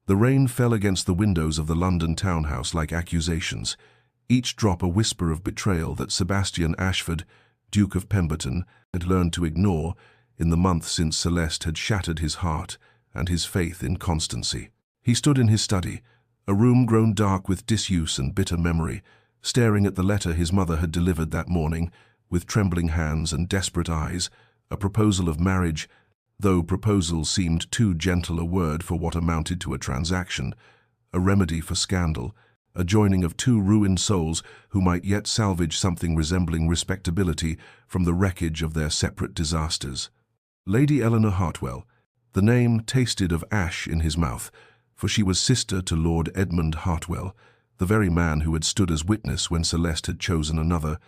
The rain fell against the windows of the London townhouse like accusations, each drop a whisper of betrayal that Sebastian Ashford, Duke of Pemberton, had learned to ignore in the month since Celeste had shattered his heart and his faith in constancy. He stood in his study, a room grown dark with disuse and bitter memory, staring at the letter his mother had delivered that morning, with trembling hands and desperate eyes, a proposal of marriage, though proposal seemed too gentle a word for what amounted to a transaction, a remedy for scandal, a joining of two ruined souls who might yet salvage something resembling respectability from the wreckage of their separate disasters. Lady Eleanor Hartwell. The name tasted of ash in his mouth, for she was sister to Lord Edmund Hartwell, the very man who had stood as witness when Celeste had chosen another,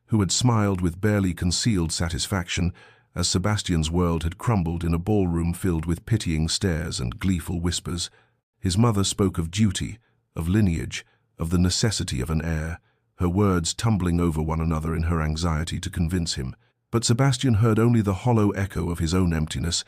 who had smiled with barely concealed satisfaction as Sebastian's world had crumbled in a ballroom filled with pitying stares and gleeful whispers. His mother spoke of duty, of lineage, of the necessity of an heir, her words tumbling over one another in her anxiety to convince him. But Sebastian heard only the hollow echo of his own emptiness,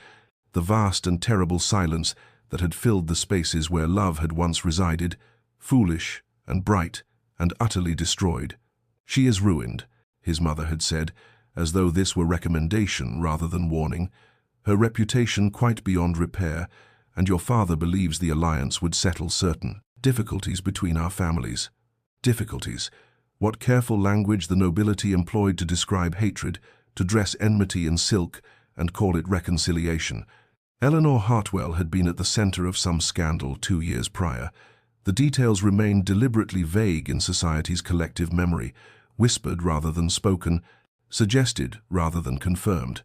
the vast and terrible silence that had filled the spaces where love had once resided, foolish and bright and utterly destroyed. "She is ruined," his mother had said, as though this were recommendation rather than warning. "Her reputation quite beyond repair, and your father believes the alliance would settle certain difficulties between our families." Difficulties. What careful language the nobility employed to describe hatred, to dress enmity in silk and call it reconciliation. Eleanor Hartwell had been at the center of some scandal 2 years prior. The details remained deliberately vague in society's collective memory, whispered rather than spoken, suggested rather than confirmed.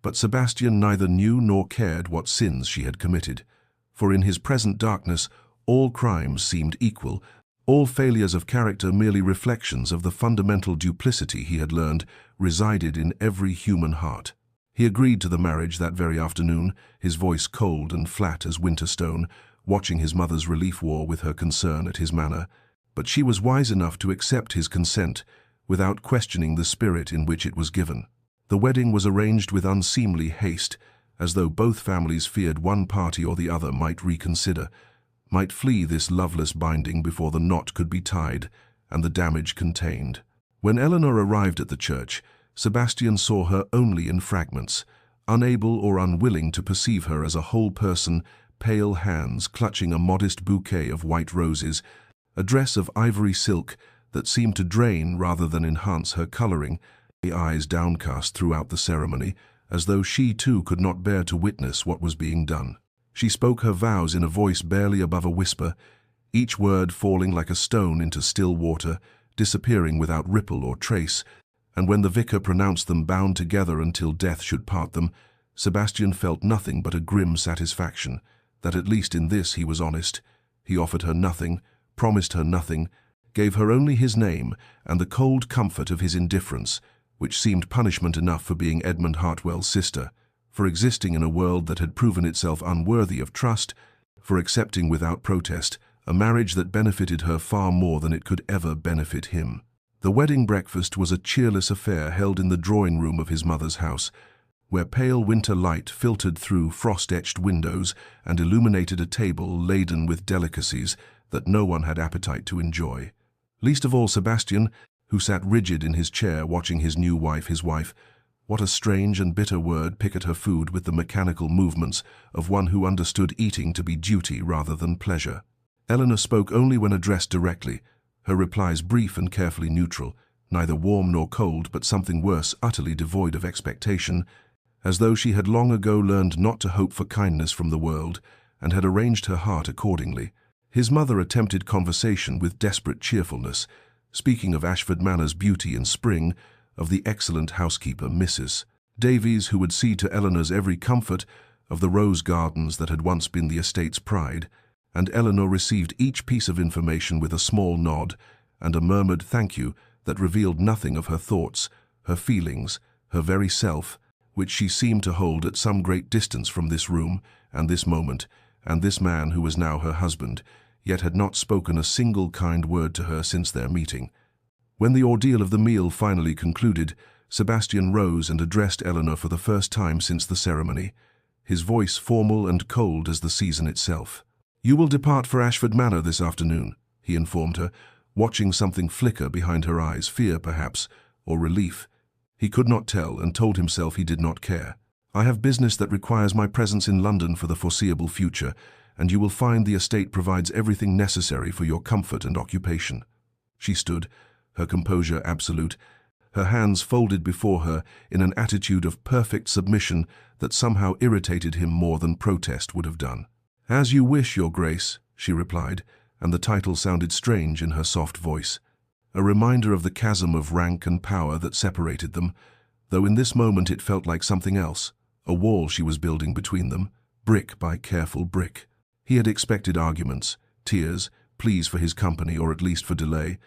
But Sebastian neither knew nor cared what sins she had committed, for in his present darkness all crimes seemed equal, all failures of character merely reflections of the fundamental duplicity he had learned resided in every human heart. He agreed to the marriage that very afternoon, his voice cold and flat as winter stone, watching his mother's relief war with her concern at his manner. But she was wise enough to accept his consent without questioning the spirit in which it was given. The wedding was arranged with unseemly haste, as though both families feared one party or the other might reconsider, might flee this loveless binding before the knot could be tied and the damage contained. When Eleanor arrived at the church, Sebastian saw her only in fragments, unable or unwilling to perceive her as a whole person, pale hands clutching a modest bouquet of white roses, a dress of ivory silk that seemed to drain rather than enhance her coloring, the eyes downcast throughout the ceremony, as though she too could not bear to witness what was being done. She spoke her vows in a voice barely above a whisper, each word falling like a stone into still water, disappearing without ripple or trace, and when the vicar pronounced them bound together until death should part them, Sebastian felt nothing but a grim satisfaction, that at least in this he was honest. He offered her nothing, promised her nothing, gave her only his name and the cold comfort of his indifference, which seemed punishment enough for being Edmund Hartwell's sister, for existing in a world that had proven itself unworthy of trust, for accepting without protest a marriage that benefited her far more than it could ever benefit him. The wedding breakfast was a cheerless affair held in the drawing-room of his mother's house, where pale winter light filtered through frost-etched windows and illuminated a table laden with delicacies that no one had appetite to enjoy. Least of all Sebastian, who sat rigid in his chair watching his new wife, his wife. What a strange and bitter word, pick at her food with the mechanical movements of one who understood eating to be duty rather than pleasure. Eleanor spoke only when addressed directly, her replies brief and carefully neutral, neither warm nor cold, but something worse, utterly devoid of expectation, as though she had long ago learned not to hope for kindness from the world and had arranged her heart accordingly. His mother attempted conversation with desperate cheerfulness, speaking of Ashford Manor's beauty in spring, of the excellent housekeeper, Mrs. Davies, who would see to Eleanor's every comfort, of the rose gardens that had once been the estate's pride, and Eleanor received each piece of information with a small nod and a murmured thank you that revealed nothing of her thoughts, her feelings, her very self, which she seemed to hold at some great distance from this room and this moment and this man who was now her husband, yet had not spoken a single kind word to her since their meeting. When the ordeal of the meal finally concluded, Sebastian rose and addressed Eleanor for the first time since the ceremony, his voice formal and cold as the season itself. "You will depart for Ashford Manor this afternoon," he informed her, watching something flicker behind her eyes, fear perhaps, or relief. He could not tell and told himself he did not care. "I have business that requires my presence in London for the foreseeable future, and you will find the estate provides everything necessary for your comfort and occupation." She stood, her composure absolute, her hands folded before her in an attitude of perfect submission that somehow irritated him more than protest would have done. "As you wish, Your Grace," she replied, and the title sounded strange in her soft voice, a reminder of the chasm of rank and power that separated them, though in this moment it felt like something else, a wall she was building between them, brick by careful brick. He had expected arguments, tears, pleas for his company or at least for delay,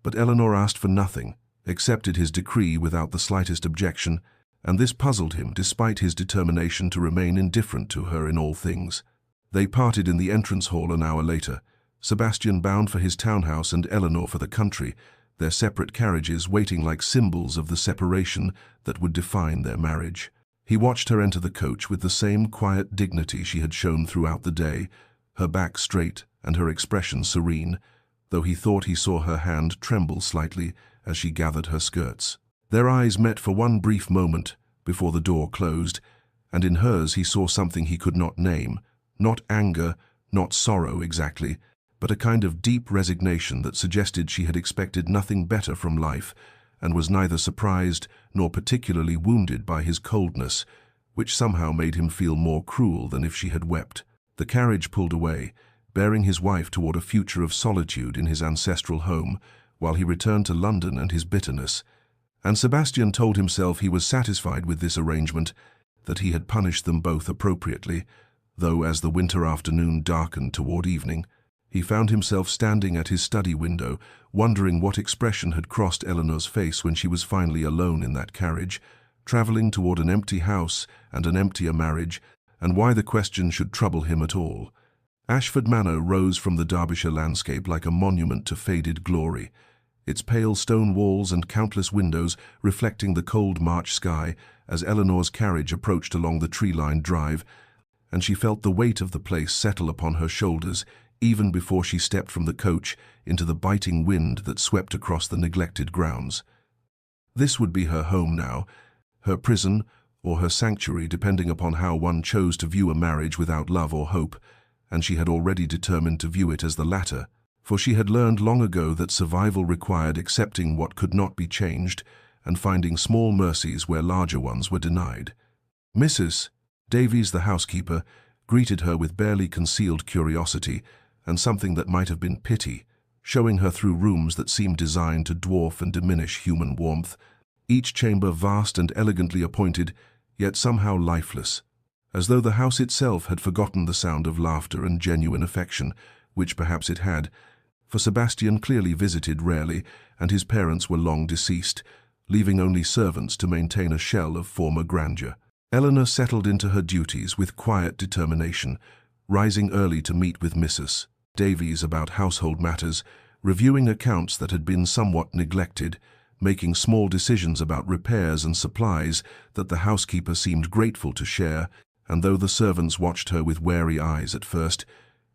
but Eleanor asked for nothing, accepted his decree without the slightest objection, and this puzzled him despite his determination to remain indifferent to her in all things. They parted in the entrance hall an hour later, Sebastian bound for his townhouse and Eleanor for the country, their separate carriages waiting like symbols of the separation that would define their marriage. He watched her enter the coach with the same quiet dignity she had shown throughout the day, her back straight and her expression serene, though he thought he saw her hand tremble slightly as she gathered her skirts. Their eyes met for one brief moment before the door closed, and in hers he saw something he could not name, not anger, not sorrow exactly, but a kind of deep resignation that suggested she had expected nothing better from life, and was neither surprised nor particularly wounded by his coldness, which somehow made him feel more cruel than if she had wept. The carriage pulled away, bearing his wife toward a future of solitude in his ancestral home, while he returned to London and his bitterness. And Sebastian told himself he was satisfied with this arrangement, that he had punished them both appropriately, though as the winter afternoon darkened toward evening, he found himself standing at his study window, wondering what expression had crossed Eleanor's face when she was finally alone in that carriage, travelling toward an empty house and an emptier marriage, and why the question should trouble him at all. Ashford Manor rose from the Derbyshire landscape like a monument to faded glory, its pale stone walls and countless windows reflecting the cold March sky as Eleanor's carriage approached along the tree-lined drive, and she felt the weight of the place settle upon her shoulders even before she stepped from the coach into the biting wind that swept across the neglected grounds. This would be her home now, her prison or her sanctuary depending upon how one chose to view a marriage without love or hope, and she had already determined to view it as the latter, for she had learned long ago that survival required accepting what could not be changed and finding small mercies where larger ones were denied. Mrs. Davies, the housekeeper, greeted her with barely concealed curiosity and something that might have been pity, showing her through rooms that seemed designed to dwarf and diminish human warmth, each chamber vast and elegantly appointed, yet somehow lifeless, as though the house itself had forgotten the sound of laughter and genuine affection, which perhaps it had, for Sebastian clearly visited rarely, and his parents were long deceased, leaving only servants to maintain a shell of former grandeur. Eleanor settled into her duties with quiet determination, rising early to meet with Mrs. Davies about household matters, reviewing accounts that had been somewhat neglected, making small decisions about repairs and supplies that the housekeeper seemed grateful to share, and though the servants watched her with wary eyes at first,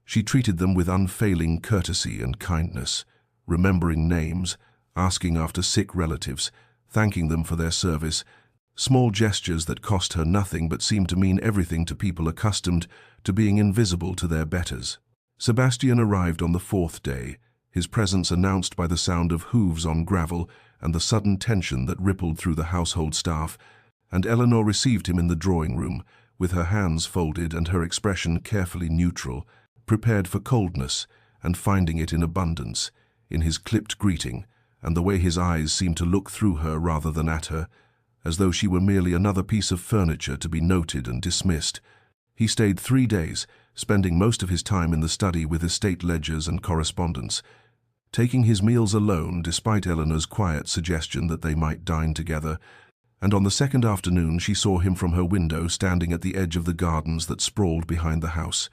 she treated them with unfailing courtesy and kindness, remembering names, asking after sick relatives, thanking them for their service, small gestures that cost her nothing but seemed to mean everything to people accustomed to being invisible to their betters. Sebastian arrived on the fourth day, his presence announced by the sound of hooves on gravel and the sudden tension that rippled through the household staff, and Eleanor received him in the drawing-room, with her hands folded and her expression carefully neutral, prepared for coldness and finding it in abundance, in his clipped greeting, and the way his eyes seemed to look through her rather than at her, as though she were merely another piece of furniture to be noted and dismissed. He stayed 3 days, spending most of his time in the study with estate ledgers and correspondence, taking his meals alone despite Eleanor's quiet suggestion that they might dine together, and on the second afternoon she saw him from her window standing at the edge of the gardens that sprawled behind the house,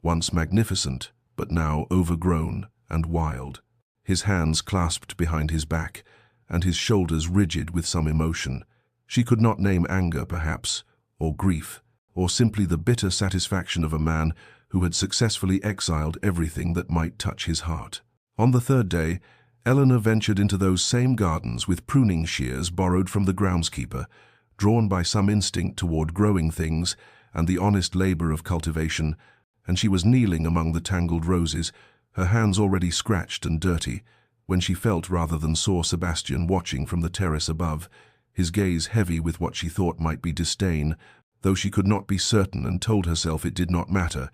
once magnificent, but now overgrown and wild, his hands clasped behind his back, and his shoulders rigid with some emotion. She could not name anger, perhaps, or grief, or simply the bitter satisfaction of a man who had successfully exiled everything that might touch his heart. On the third day, Eleanor ventured into those same gardens with pruning shears borrowed from the groundskeeper, drawn by some instinct toward growing things and the honest labor of cultivation, and she was kneeling among the tangled roses, her hands already scratched and dirty, when she felt rather than saw Sebastian watching from the terrace above, his gaze heavy with what she thought might be disdain, though she could not be certain and told herself it did not matter,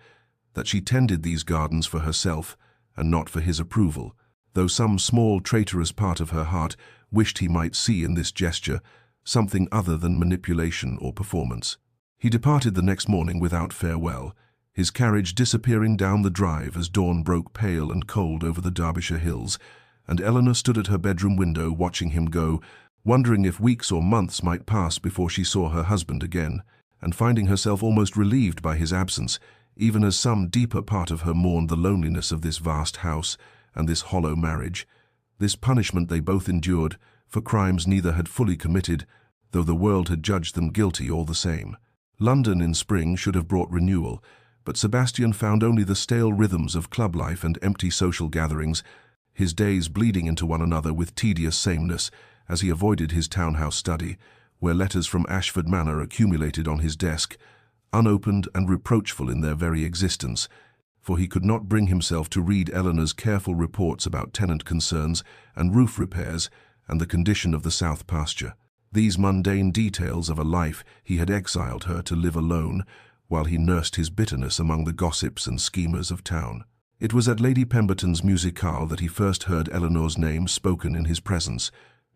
that she tended these gardens for herself and not for his approval, though some small traitorous part of her heart wished he might see in this gesture something other than manipulation or performance. He departed the next morning without farewell, his carriage disappearing down the drive as dawn broke pale and cold over the Derbyshire hills, and Eleanor stood at her bedroom window watching him go, wondering if weeks or months might pass before she saw her husband again, and finding herself almost relieved by his absence, even as some deeper part of her mourned the loneliness of this vast house and this hollow marriage, this punishment they both endured for crimes neither had fully committed, though the world had judged them guilty all the same. London in spring should have brought renewal, but Sebastian found only the stale rhythms of club life and empty social gatherings, his days bleeding into one another with tedious sameness as he avoided his townhouse study, where letters from Ashford Manor accumulated on his desk, unopened and reproachful in their very existence, for he could not bring himself to read Eleanor's careful reports about tenant concerns and roof repairs and the condition of the south pasture. These mundane details of a life he had exiled her to live alone, while he nursed his bitterness among the gossips and schemers of town. It was at Lady Pemberton's musicale that he first heard Eleanor's name spoken in his presence,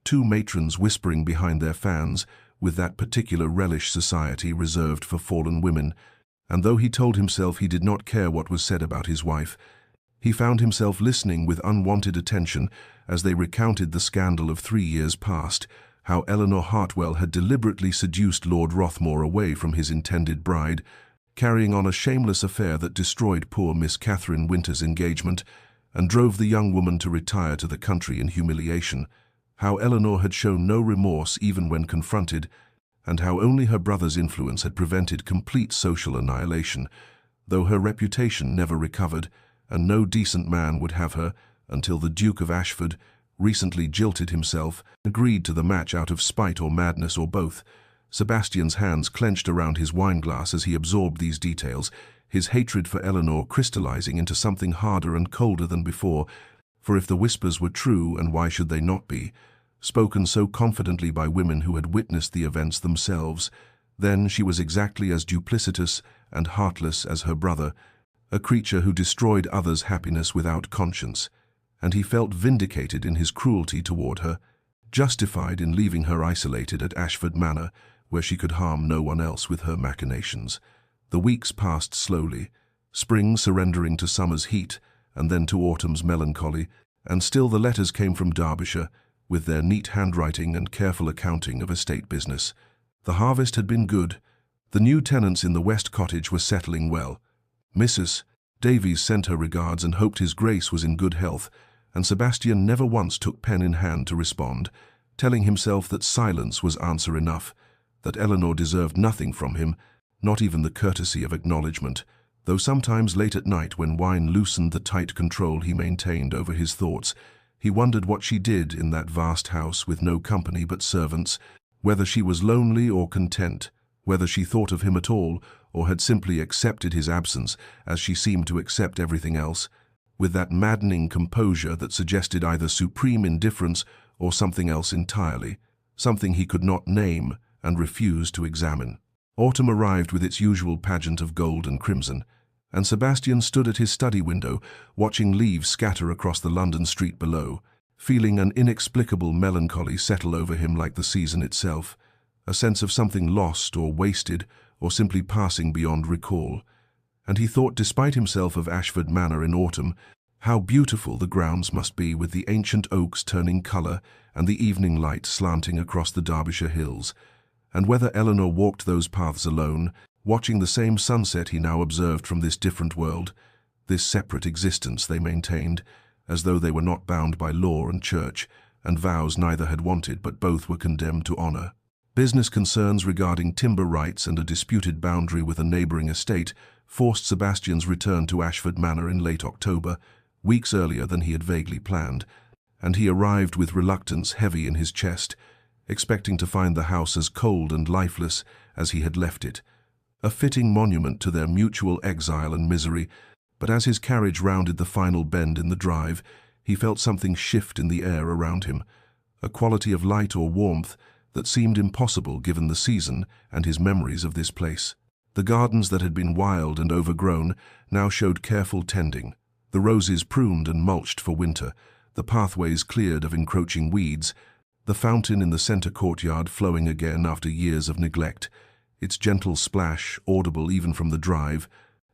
two matrons whispering behind their fans with that particular relish society reserved for fallen women, and though he told himself he did not care what was said about his wife, he found himself listening with unwanted attention as they recounted the scandal of 3 years past, how Eleanor Hartley had deliberately seduced Lord Rothmore away from his intended bride, carrying on a shameless affair that destroyed poor Miss Catherine Winter's engagement and drove the young woman to retire to the country in humiliation, how Eleanor had shown no remorse even when confronted, and how only her brother's influence had prevented complete social annihilation, though her reputation never recovered, and no decent man would have her until the Duke of Ashford, recently jilted himself, agreed to the match out of spite or madness or both. Sebastian's hands clenched around his wineglass as he absorbed these details, his hatred for Eleanor crystallizing into something harder and colder than before, for if the whispers were true, and why should they not be, spoken so confidently by women who had witnessed the events themselves, then she was exactly as duplicitous and heartless as her brother, a creature who destroyed others' happiness without conscience, and he felt vindicated in his cruelty toward her, justified in leaving her isolated at Ashford Manor, where she could harm no one else with her machinations. The weeks passed slowly, spring surrendering to summer's heat, and then to autumn's melancholy, and still the letters came from Derbyshire, with their neat handwriting and careful accounting of estate business. The harvest had been good. The new tenants in the West Cottage were settling well. Mrs. Davies sent her regards and hoped his Grace was in good health, and Sebastian never once took pen in hand to respond, telling himself that silence was answer enough, that Eleanor deserved nothing from him, not even the courtesy of acknowledgement, though sometimes late at night when wine loosened the tight control he maintained over his thoughts, he wondered what she did in that vast house with no company but servants, whether she was lonely or content, whether she thought of him at all or had simply accepted his absence as she seemed to accept everything else, with that maddening composure that suggested either supreme indifference or something else entirely, something he could not name and refused to examine. Autumn arrived with its usual pageant of gold and crimson, and Sebastian stood at his study window, watching leaves scatter across the London street below, feeling an inexplicable melancholy settle over him like the season itself, a sense of something lost or wasted or simply passing beyond recall. And he thought despite himself of Ashford Manor in autumn, how beautiful the grounds must be with the ancient oaks turning colour and the evening light slanting across the Derbyshire hills, and whether Eleanor walked those paths alone, watching the same sunset he now observed from this different world, this separate existence they maintained, as though they were not bound by law and church, and vows neither had wanted but both were condemned to honour. Business concerns regarding timber rights and a disputed boundary with a neighbouring estate forced Sebastian's return to Ashford Manor in late October, weeks earlier than he had vaguely planned, and he arrived with reluctance heavy in his chest, expecting to find the house as cold and lifeless as he had left it, a fitting monument to their mutual exile and misery. But as his carriage rounded the final bend in the drive, he felt something shift in the air around him, a quality of light or warmth that seemed impossible given the season and his memories of this place. The gardens that had been wild and overgrown now showed careful tending, the roses pruned and mulched for winter, the pathways cleared of encroaching weeds, the fountain in the center courtyard flowing again after years of neglect, its gentle splash audible even from the drive.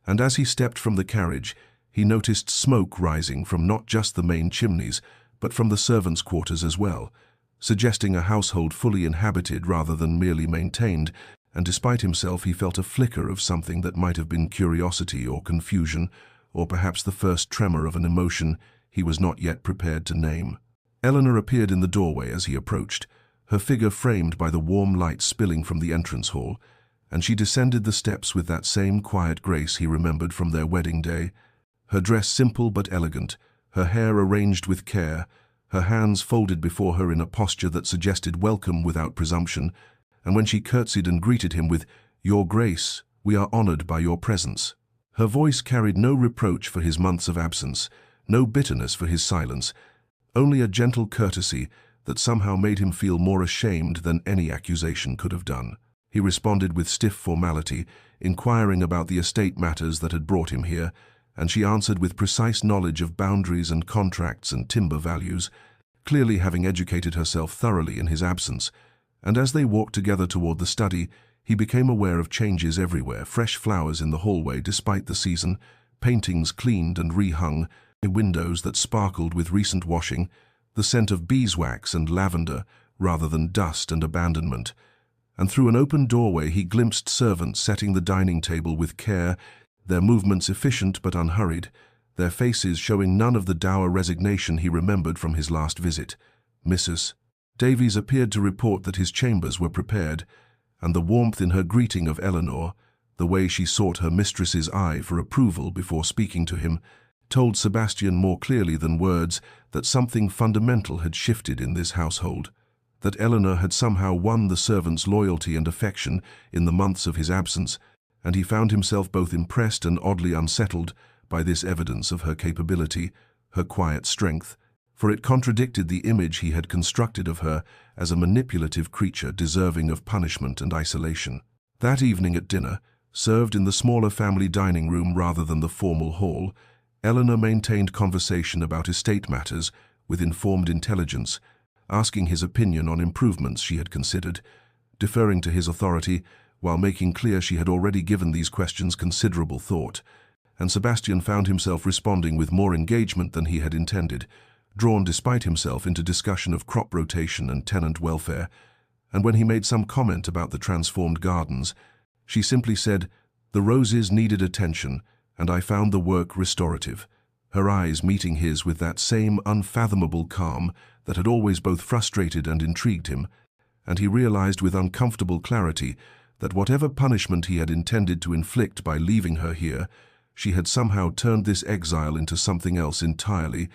And as he stepped from the carriage, he noticed smoke rising from not just the main chimneys, but from the servants' quarters as well, suggesting a household fully inhabited rather than merely maintained, and despite himself he felt a flicker of something that might have been curiosity or confusion, or perhaps the first tremor of an emotion he was not yet prepared to name. Eleanor appeared in the doorway as he approached, her figure framed by the warm light spilling from the entrance hall, and she descended the steps with that same quiet grace he remembered from their wedding day, her dress simple but elegant, her hair arranged with care, her hands folded before her in a posture that suggested welcome without presumption, and when she curtsied and greeted him with, "Your Grace, we are honored by your presence." Her voice carried no reproach for his months of absence, no bitterness for his silence, only a gentle courtesy that somehow made him feel more ashamed than any accusation could have done. He responded with stiff formality, inquiring about the estate matters that had brought him here, and she answered with precise knowledge of boundaries and contracts and timber values, clearly having educated herself thoroughly in his absence. And as they walked together toward the study, he became aware of changes everywhere, fresh flowers in the hallway despite the season, paintings cleaned and rehung, windows that sparkled with recent washing, the scent of beeswax and lavender rather than dust and abandonment. And through an open doorway he glimpsed servants setting the dining table with care, their movements efficient but unhurried, their faces showing none of the dour resignation he remembered from his last visit. Mrs. Davies appeared to report that his chambers were prepared, and the warmth in her greeting of Eleanor, the way she sought her mistress's eye for approval before speaking to him, told Sebastian more clearly than words that something fundamental had shifted in this household, that Eleanor had somehow won the servants' loyalty and affection in the months of his absence, and he found himself both impressed and oddly unsettled by this evidence of her capability, her quiet strength, for it contradicted the image he had constructed of her as a manipulative creature deserving of punishment and isolation. That evening at dinner, served in the smaller family dining room rather than the formal hall, Eleanor maintained conversation about estate matters with informed intelligence, asking his opinion on improvements she had considered, deferring to his authority while making clear she had already given these questions considerable thought, and Sebastian found himself responding with more engagement than he had intended, drawn despite himself into discussion of crop rotation and tenant welfare, and when he made some comment about the transformed gardens, she simply said, "The roses needed attention, and I found the work restorative," her eyes meeting his with that same unfathomable calm that had always both frustrated and intrigued him, and he realized with uncomfortable clarity that whatever punishment he had intended to inflict by leaving her here, she had somehow turned this exile into something else entirely,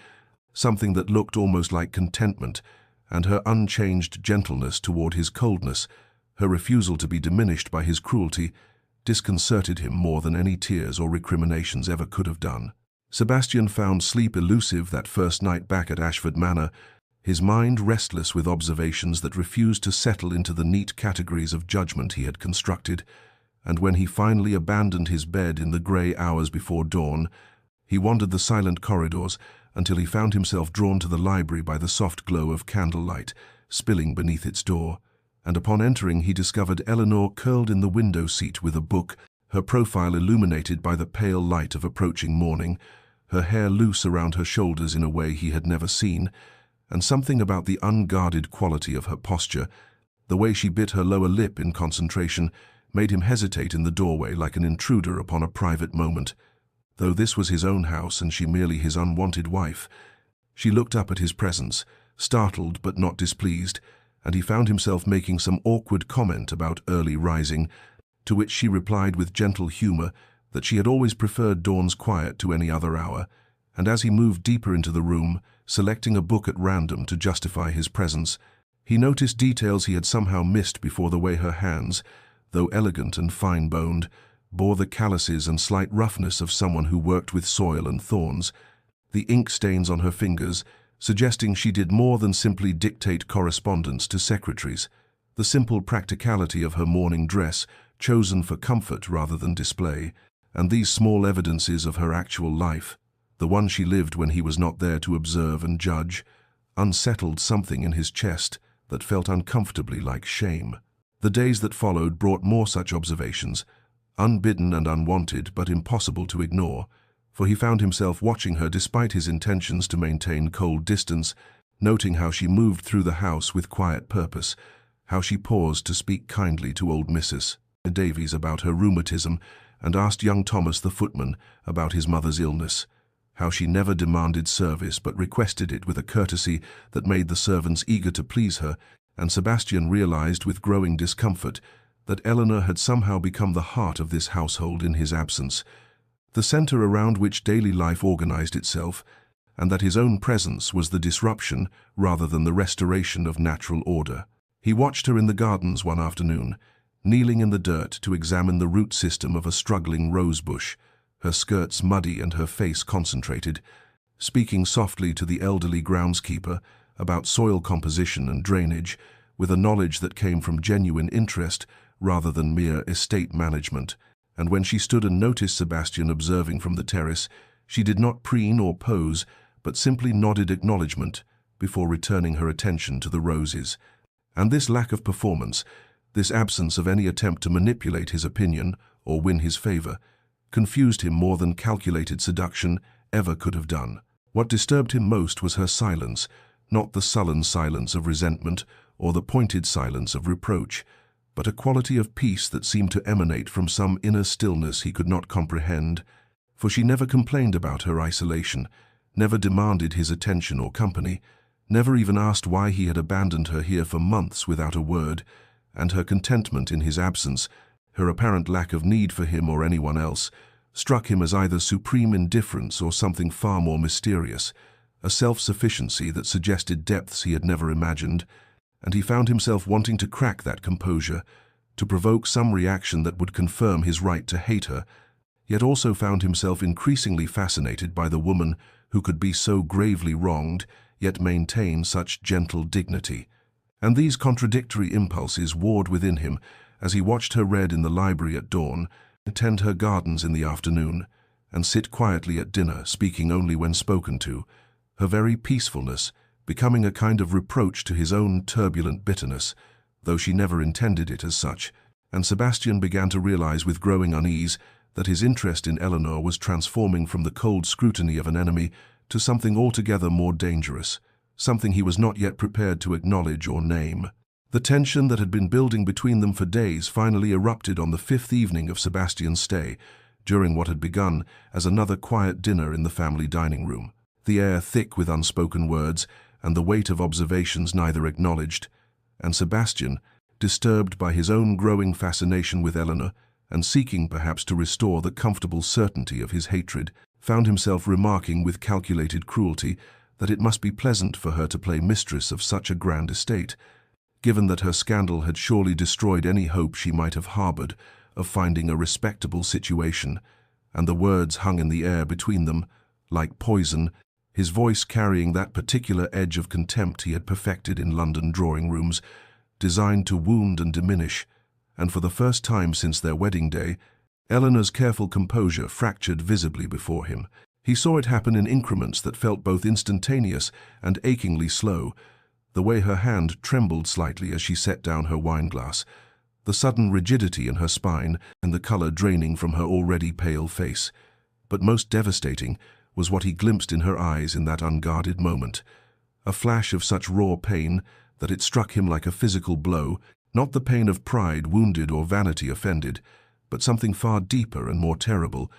something that looked almost like contentment, and her unchanged gentleness toward his coldness, her refusal to be diminished by his cruelty, disconcerted him more than any tears or recriminations ever could have done. Sebastian found sleep elusive that first night back at Ashford Manor, his mind restless with observations that refused to settle into the neat categories of judgment he had constructed, and when he finally abandoned his bed in the grey hours before dawn, he wandered the silent corridors until he found himself drawn to the library by the soft glow of candlelight spilling beneath its door, and upon entering he discovered Eleanor curled in the window seat with a book, her profile illuminated by the pale light of approaching morning, her hair loose around her shoulders in a way he had never seen, and something about the unguarded quality of her posture, the way she bit her lower lip in concentration, made him hesitate in the doorway like an intruder upon a private moment. Though this was his own house and she merely his unwanted wife, she looked up at his presence, startled but not displeased, and he found himself making some awkward comment about early rising, to which she replied with gentle humor that she had always preferred dawn's quiet to any other hour, and as he moved deeper into the room, selecting a book at random to justify his presence, he noticed details he had somehow missed before. The way her hands, though elegant and fine-boned, bore the calluses and slight roughness of someone who worked with soil and thorns, the ink stains on her fingers suggesting she did more than simply dictate correspondence to secretaries, the simple practicality of her morning dress, chosen for comfort rather than display, and these small evidences of her actual life, the one she lived when he was not there to observe and judge, unsettled something in his chest that felt uncomfortably like shame. The days that followed brought more such observations, unbidden and unwanted but impossible to ignore, for he found himself watching her despite his intentions to maintain cold distance, noting how she moved through the house with quiet purpose, how she paused to speak kindly to old Mrs. Davies about her rheumatism and asked young Thomas the footman about his mother's illness, how she never demanded service but requested it with a courtesy that made the servants eager to please her, and Sebastian realized with growing discomfort that Eleanor had somehow become the heart of this household in his absence, the center around which daily life organized itself, and that his own presence was the disruption rather than the restoration of natural order. He watched her in the gardens one afternoon, kneeling in the dirt to examine the root system of a struggling rose bush, her skirts muddy and her face concentrated, speaking softly to the elderly groundskeeper about soil composition and drainage, with a knowledge that came from genuine interest rather than mere estate management. And when she stood and noticed Sebastian observing from the terrace, she did not preen or pose, but simply nodded acknowledgement before returning her attention to the roses. And this lack of performance, this absence of any attempt to manipulate his opinion or win his favor, confused him more than calculated seduction ever could have done. What disturbed him most was her silence, not the sullen silence of resentment or the pointed silence of reproach, but a quality of peace that seemed to emanate from some inner stillness he could not comprehend, for she never complained about her isolation, never demanded his attention or company, never even asked why he had abandoned her here for months without a word, and her contentment in his absence, her apparent lack of need for him or anyone else, struck him as either supreme indifference or something far more mysterious, a self-sufficiency that suggested depths he had never imagined, and he found himself wanting to crack that composure, to provoke some reaction that would confirm his right to hate her, yet also found himself increasingly fascinated by the woman who could be so gravely wronged, yet maintain such gentle dignity. And these contradictory impulses warred within him as he watched her read in the library at dawn, attend her gardens in the afternoon, and sit quietly at dinner, speaking only when spoken to, her very peacefulness becoming a kind of reproach to his own turbulent bitterness, though she never intended it as such, and Sebastian began to realize with growing unease that his interest in Eleanor was transforming from the cold scrutiny of an enemy to something altogether more dangerous, something he was not yet prepared to acknowledge or name. The tension that had been building between them for days finally erupted on the 5th evening of Sebastian's stay, during what had begun as another quiet dinner in the family dining room, the air thick with unspoken words and the weight of observations neither acknowledged, and Sebastian, disturbed by his own growing fascination with Eleanor and seeking perhaps to restore the comfortable certainty of his hatred, found himself remarking with calculated cruelty that it must be pleasant for her to play mistress of such a grand estate, given that her scandal had surely destroyed any hope she might have harbored of finding a respectable situation, and the words hung in the air between them, like poison, his voice carrying that particular edge of contempt he had perfected in London drawing-rooms, designed to wound and diminish, and for the first time since their wedding day, Eleanor's careful composure fractured visibly before him. He saw it happen in increments that felt both instantaneous and achingly slow, the way her hand trembled slightly as she set down her wine-glass, the sudden rigidity in her spine and the color draining from her already pale face. But most devastating was what he glimpsed in her eyes in that unguarded moment, a flash of such raw pain that it struck him like a physical blow, not the pain of pride wounded or vanity offended, but something far deeper and more terrible,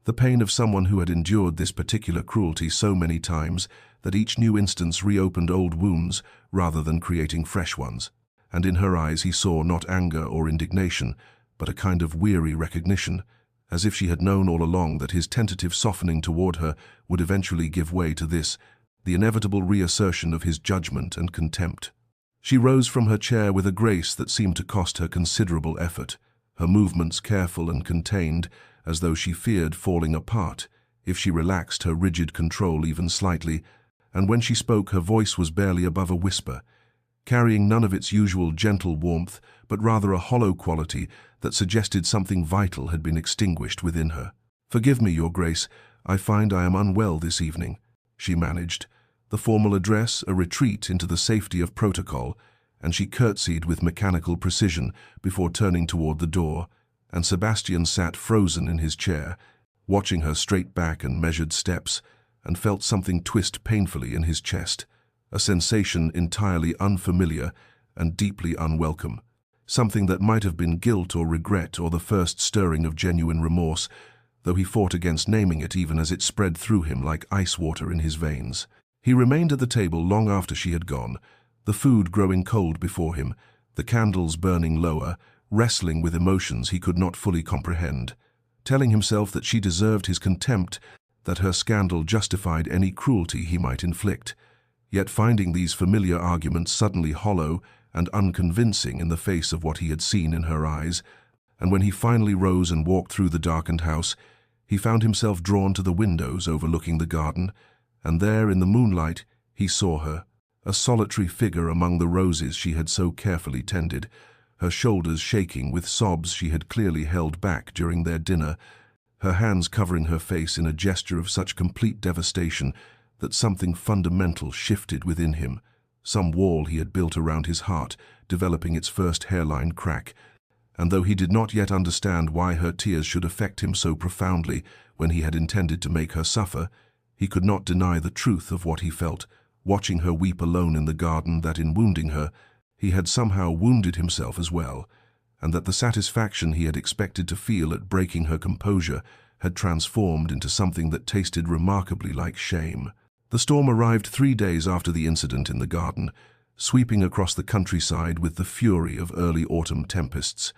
the pain of someone who had endured this particular cruelty so many times that each new instance reopened old wounds rather than creating fresh ones. And in her eyes he saw not anger or indignation, but a kind of weary recognition, as if she had known all along that his tentative softening toward her would eventually give way to this, the inevitable reassertion of his judgment and contempt. She rose from her chair with a grace that seemed to cost her considerable effort, her movements careful and contained, as though she feared falling apart if she relaxed her rigid control even slightly, and when she spoke her voice was barely above a whisper, carrying none of its usual gentle warmth, but rather a hollow quality that suggested something vital had been extinguished within her. "Forgive me, Your Grace, I find I am unwell this evening," she managed, the formal address a retreat into the safety of protocol, and she curtsied with mechanical precision before turning toward the door, and Sebastian sat frozen in his chair, watching her straight back and measured steps, and felt something twist painfully in his chest, a sensation entirely unfamiliar and deeply unwelcome, something that might have been guilt or regret or the first stirring of genuine remorse, though he fought against naming it even as it spread through him like ice water in his veins. He remained at the table long after she had gone, the food growing cold before him, the candles burning lower, wrestling with emotions he could not fully comprehend, telling himself that she deserved his contempt, that her scandal justified any cruelty he might inflict, yet finding these familiar arguments suddenly hollow and unconvincing in the face of what he had seen in her eyes, and when he finally rose and walked through the darkened house, he found himself drawn to the windows overlooking the garden, and there in the moonlight he saw her, a solitary figure among the roses she had so carefully tended, her shoulders shaking with sobs she had clearly held back during their dinner, her hands covering her face in a gesture of such complete devastation that something fundamental shifted within him, some wall he had built around his heart, developing its first hairline crack, and though he did not yet understand why her tears should affect him so profoundly when he had intended to make her suffer, he could not deny the truth of what he felt, watching her weep alone in the garden, that in wounding her, he had somehow wounded himself as well, and that the satisfaction he had expected to feel at breaking her composure had transformed into something that tasted remarkably like shame. The storm arrived 3 days after the incident in the garden, sweeping across the countryside with the fury of early autumn tempests,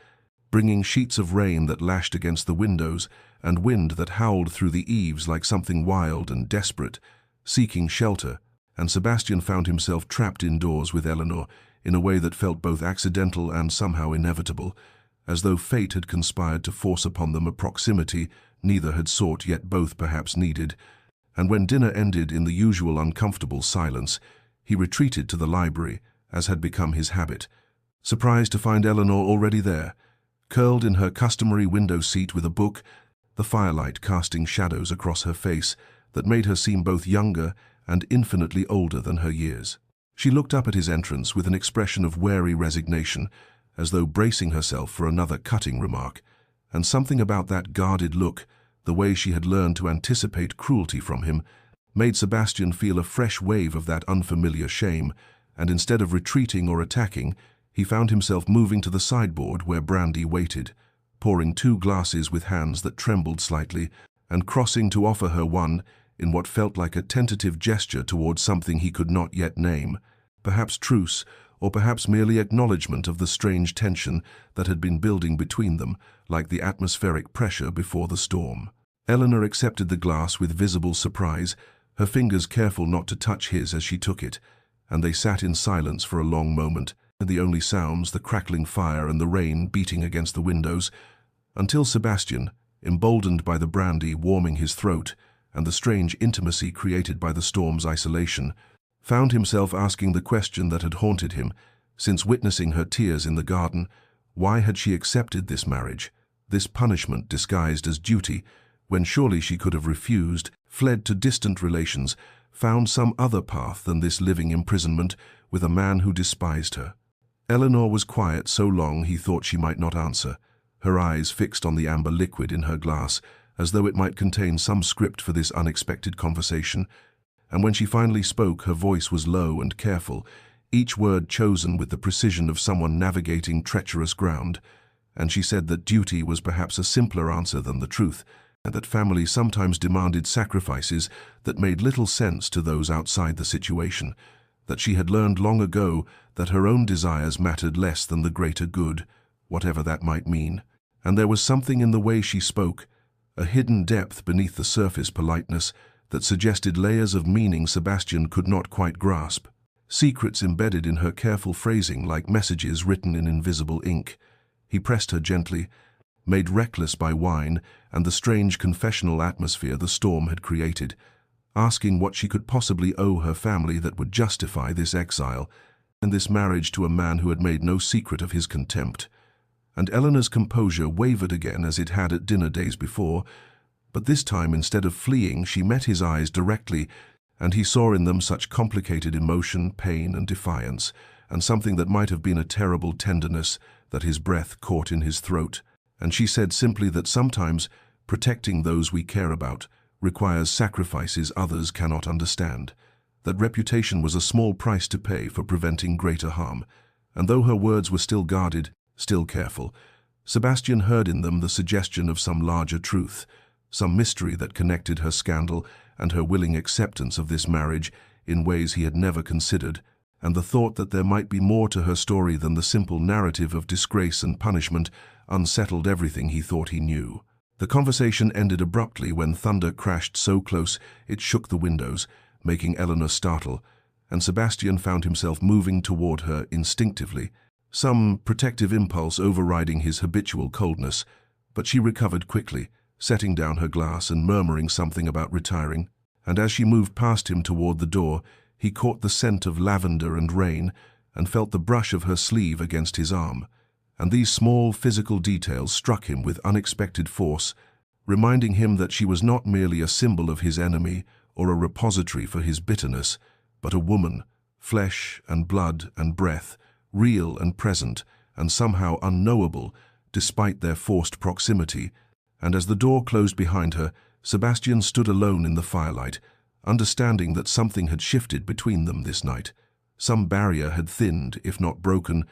bringing sheets of rain that lashed against the windows and wind that howled through the eaves like something wild and desperate, seeking shelter, and Sebastian found himself trapped indoors with Eleanor in a way that felt both accidental and somehow inevitable, as though fate had conspired to force upon them a proximity neither had sought yet both perhaps needed, and when dinner ended in the usual uncomfortable silence, he retreated to the library, as had become his habit, surprised to find Eleanor already there, curled in her customary window seat with a book, the firelight casting shadows across her face that made her seem both younger and infinitely older than her years. She looked up at his entrance with an expression of wary resignation, as though bracing herself for another cutting remark, and something about that guarded look, the way she had learned to anticipate cruelty from him, made Sebastian feel a fresh wave of that unfamiliar shame, and instead of retreating or attacking, he found himself moving to the sideboard where brandy waited, pouring 2 glasses with hands that trembled slightly, and crossing to offer her one in what felt like a tentative gesture towards something he could not yet name, perhaps truce, or perhaps merely acknowledgement of the strange tension that had been building between them, like the atmospheric pressure before the storm. Eleanor accepted the glass with visible surprise, her fingers careful not to touch his as she took it, and they sat in silence for a long moment, the only sounds the crackling fire and the rain beating against the windows, until Sebastian, emboldened by the brandy warming his throat and the strange intimacy created by the storm's isolation, found himself asking the question that had haunted him since witnessing her tears in the garden: why had she accepted this marriage, this punishment disguised as duty, when surely she could have refused, fled to distant relations, found some other path than this living imprisonment with a man who despised her? Eleanor was quiet so long he thought she might not answer, her eyes fixed on the amber liquid in her glass, as though it might contain some script for this unexpected conversation, and when she finally spoke her voice was low and careful, each word chosen with the precision of someone navigating treacherous ground, and she said that duty was perhaps a simpler answer than the truth, and that family sometimes demanded sacrifices that made little sense to those outside the situation, that she had learned long ago that her own desires mattered less than the greater good, whatever that might mean. And there was something in the way she spoke, a hidden depth beneath the surface politeness that suggested layers of meaning Sebastian could not quite grasp. Secrets embedded in her careful phrasing like messages written in invisible ink. He pressed her gently, made reckless by wine and the strange confessional atmosphere the storm had created, asking what she could possibly owe her family that would justify this exile and this marriage to a man who had made no secret of his contempt. And Eleanor's composure wavered again as it had at dinner days before, but this time instead of fleeing she met his eyes directly, and he saw in them such complicated emotion, pain and defiance, and something that might have been a terrible tenderness that his breath caught in his throat. And she said simply that sometimes protecting those we care about requires sacrifices others cannot understand, that reputation was a small price to pay for preventing greater harm. And though her words were still guarded, still careful, Sebastian heard in them the suggestion of some larger truth, some mystery that connected her scandal and her willing acceptance of this marriage in ways he had never considered, and the thought that there might be more to her story than the simple narrative of disgrace and punishment unsettled everything he thought he knew. The conversation ended abruptly when thunder crashed so close it shook the windows, making Eleanor startle, and Sebastian found himself moving toward her instinctively, some protective impulse overriding his habitual coldness, but she recovered quickly, setting down her glass and murmuring something about retiring, and as she moved past him toward the door, he caught the scent of lavender and rain and felt the brush of her sleeve against his arm, and these small physical details struck him with unexpected force, reminding him that she was not merely a symbol of his enemy or a repository for his bitterness, but a woman, flesh and blood and breath, real and present, and somehow unknowable, despite their forced proximity. And as the door closed behind her, Sebastian stood alone in the firelight, understanding that something had shifted between them this night. Some barrier had thinned, if not broken,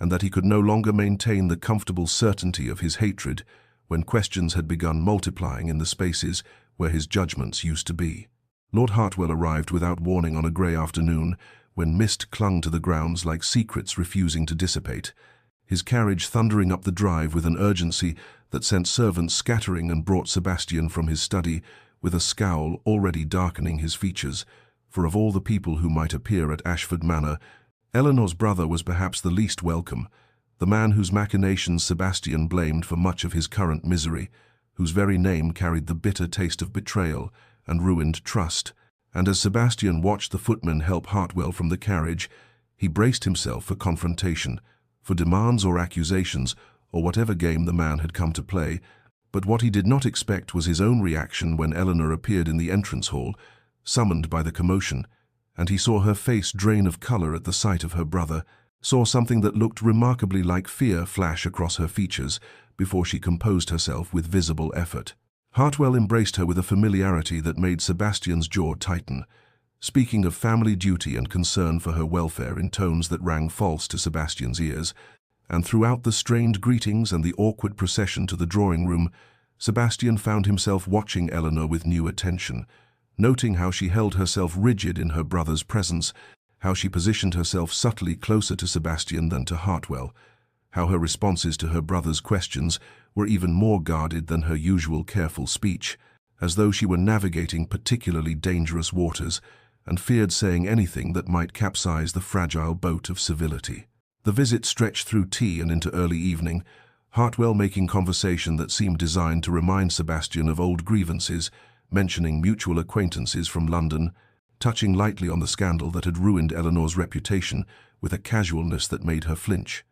and that he could no longer maintain the comfortable certainty of his hatred when questions had begun multiplying in the spaces where his judgments used to be. Lord Hartwell arrived without warning on a grey afternoon, when mist clung to the grounds like secrets refusing to dissipate, his carriage thundering up the drive with an urgency that sent servants scattering and brought Sebastian from his study with a scowl already darkening his features, for of all the people who might appear at Ashford Manor, Eleanor's brother was perhaps the least welcome, the man whose machinations Sebastian blamed for much of his current misery, whose very name carried the bitter taste of betrayal and ruined trust. And as Sebastian watched the footman help Hartwell from the carriage, he braced himself for confrontation, for demands or accusations, or whatever game the man had come to play. But what he did not expect was his own reaction when Eleanor appeared in the entrance hall, summoned by the commotion, and he saw her face drain of color at the sight of her brother, saw something that looked remarkably like fear flash across her features before she composed herself with visible effort. Hartwell embraced her with a familiarity that made Sebastian's jaw tighten, speaking of family duty and concern for her welfare in tones that rang false to Sebastian's ears, and throughout the strained greetings and the awkward procession to the drawing-room, Sebastian found himself watching Eleanor with new attention, noting how she held herself rigid in her brother's presence, how she positioned herself subtly closer to Sebastian than to Hartwell, how her responses to her brother's questions were even more guarded than her usual careful speech, as though she were navigating particularly dangerous waters and feared saying anything that might capsize the fragile boat of civility. The visit stretched through tea and into early evening, Hartwell making conversation that seemed designed to remind Sebastian of old grievances, mentioning mutual acquaintances from London, touching lightly on the scandal that had ruined Eleanor's reputation with a casualness that made her flinch.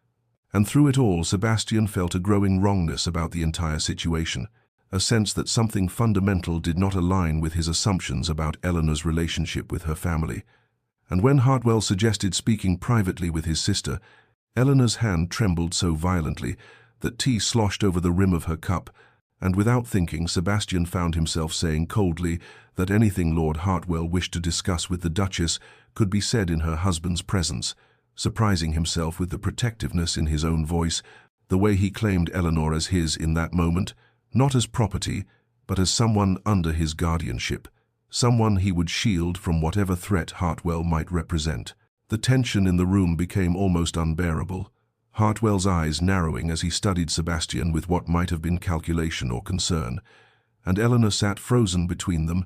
And through it all, Sebastian felt a growing wrongness about the entire situation, a sense that something fundamental did not align with his assumptions about Eleanor's relationship with her family. And when Hartwell suggested speaking privately with his sister, Eleanor's hand trembled so violently that tea sloshed over the rim of her cup, and without thinking, Sebastian found himself saying coldly that anything Lord Hartwell wished to discuss with the Duchess could be said in her husband's presence, surprising himself with the protectiveness in his own voice, the way he claimed Eleanor as his in that moment, not as property, but as someone under his guardianship, someone he would shield from whatever threat Hartwell might represent. The tension in the room became almost unbearable, Hartwell's eyes narrowing as he studied Sebastian with what might have been calculation or concern, and Eleanor sat frozen between them,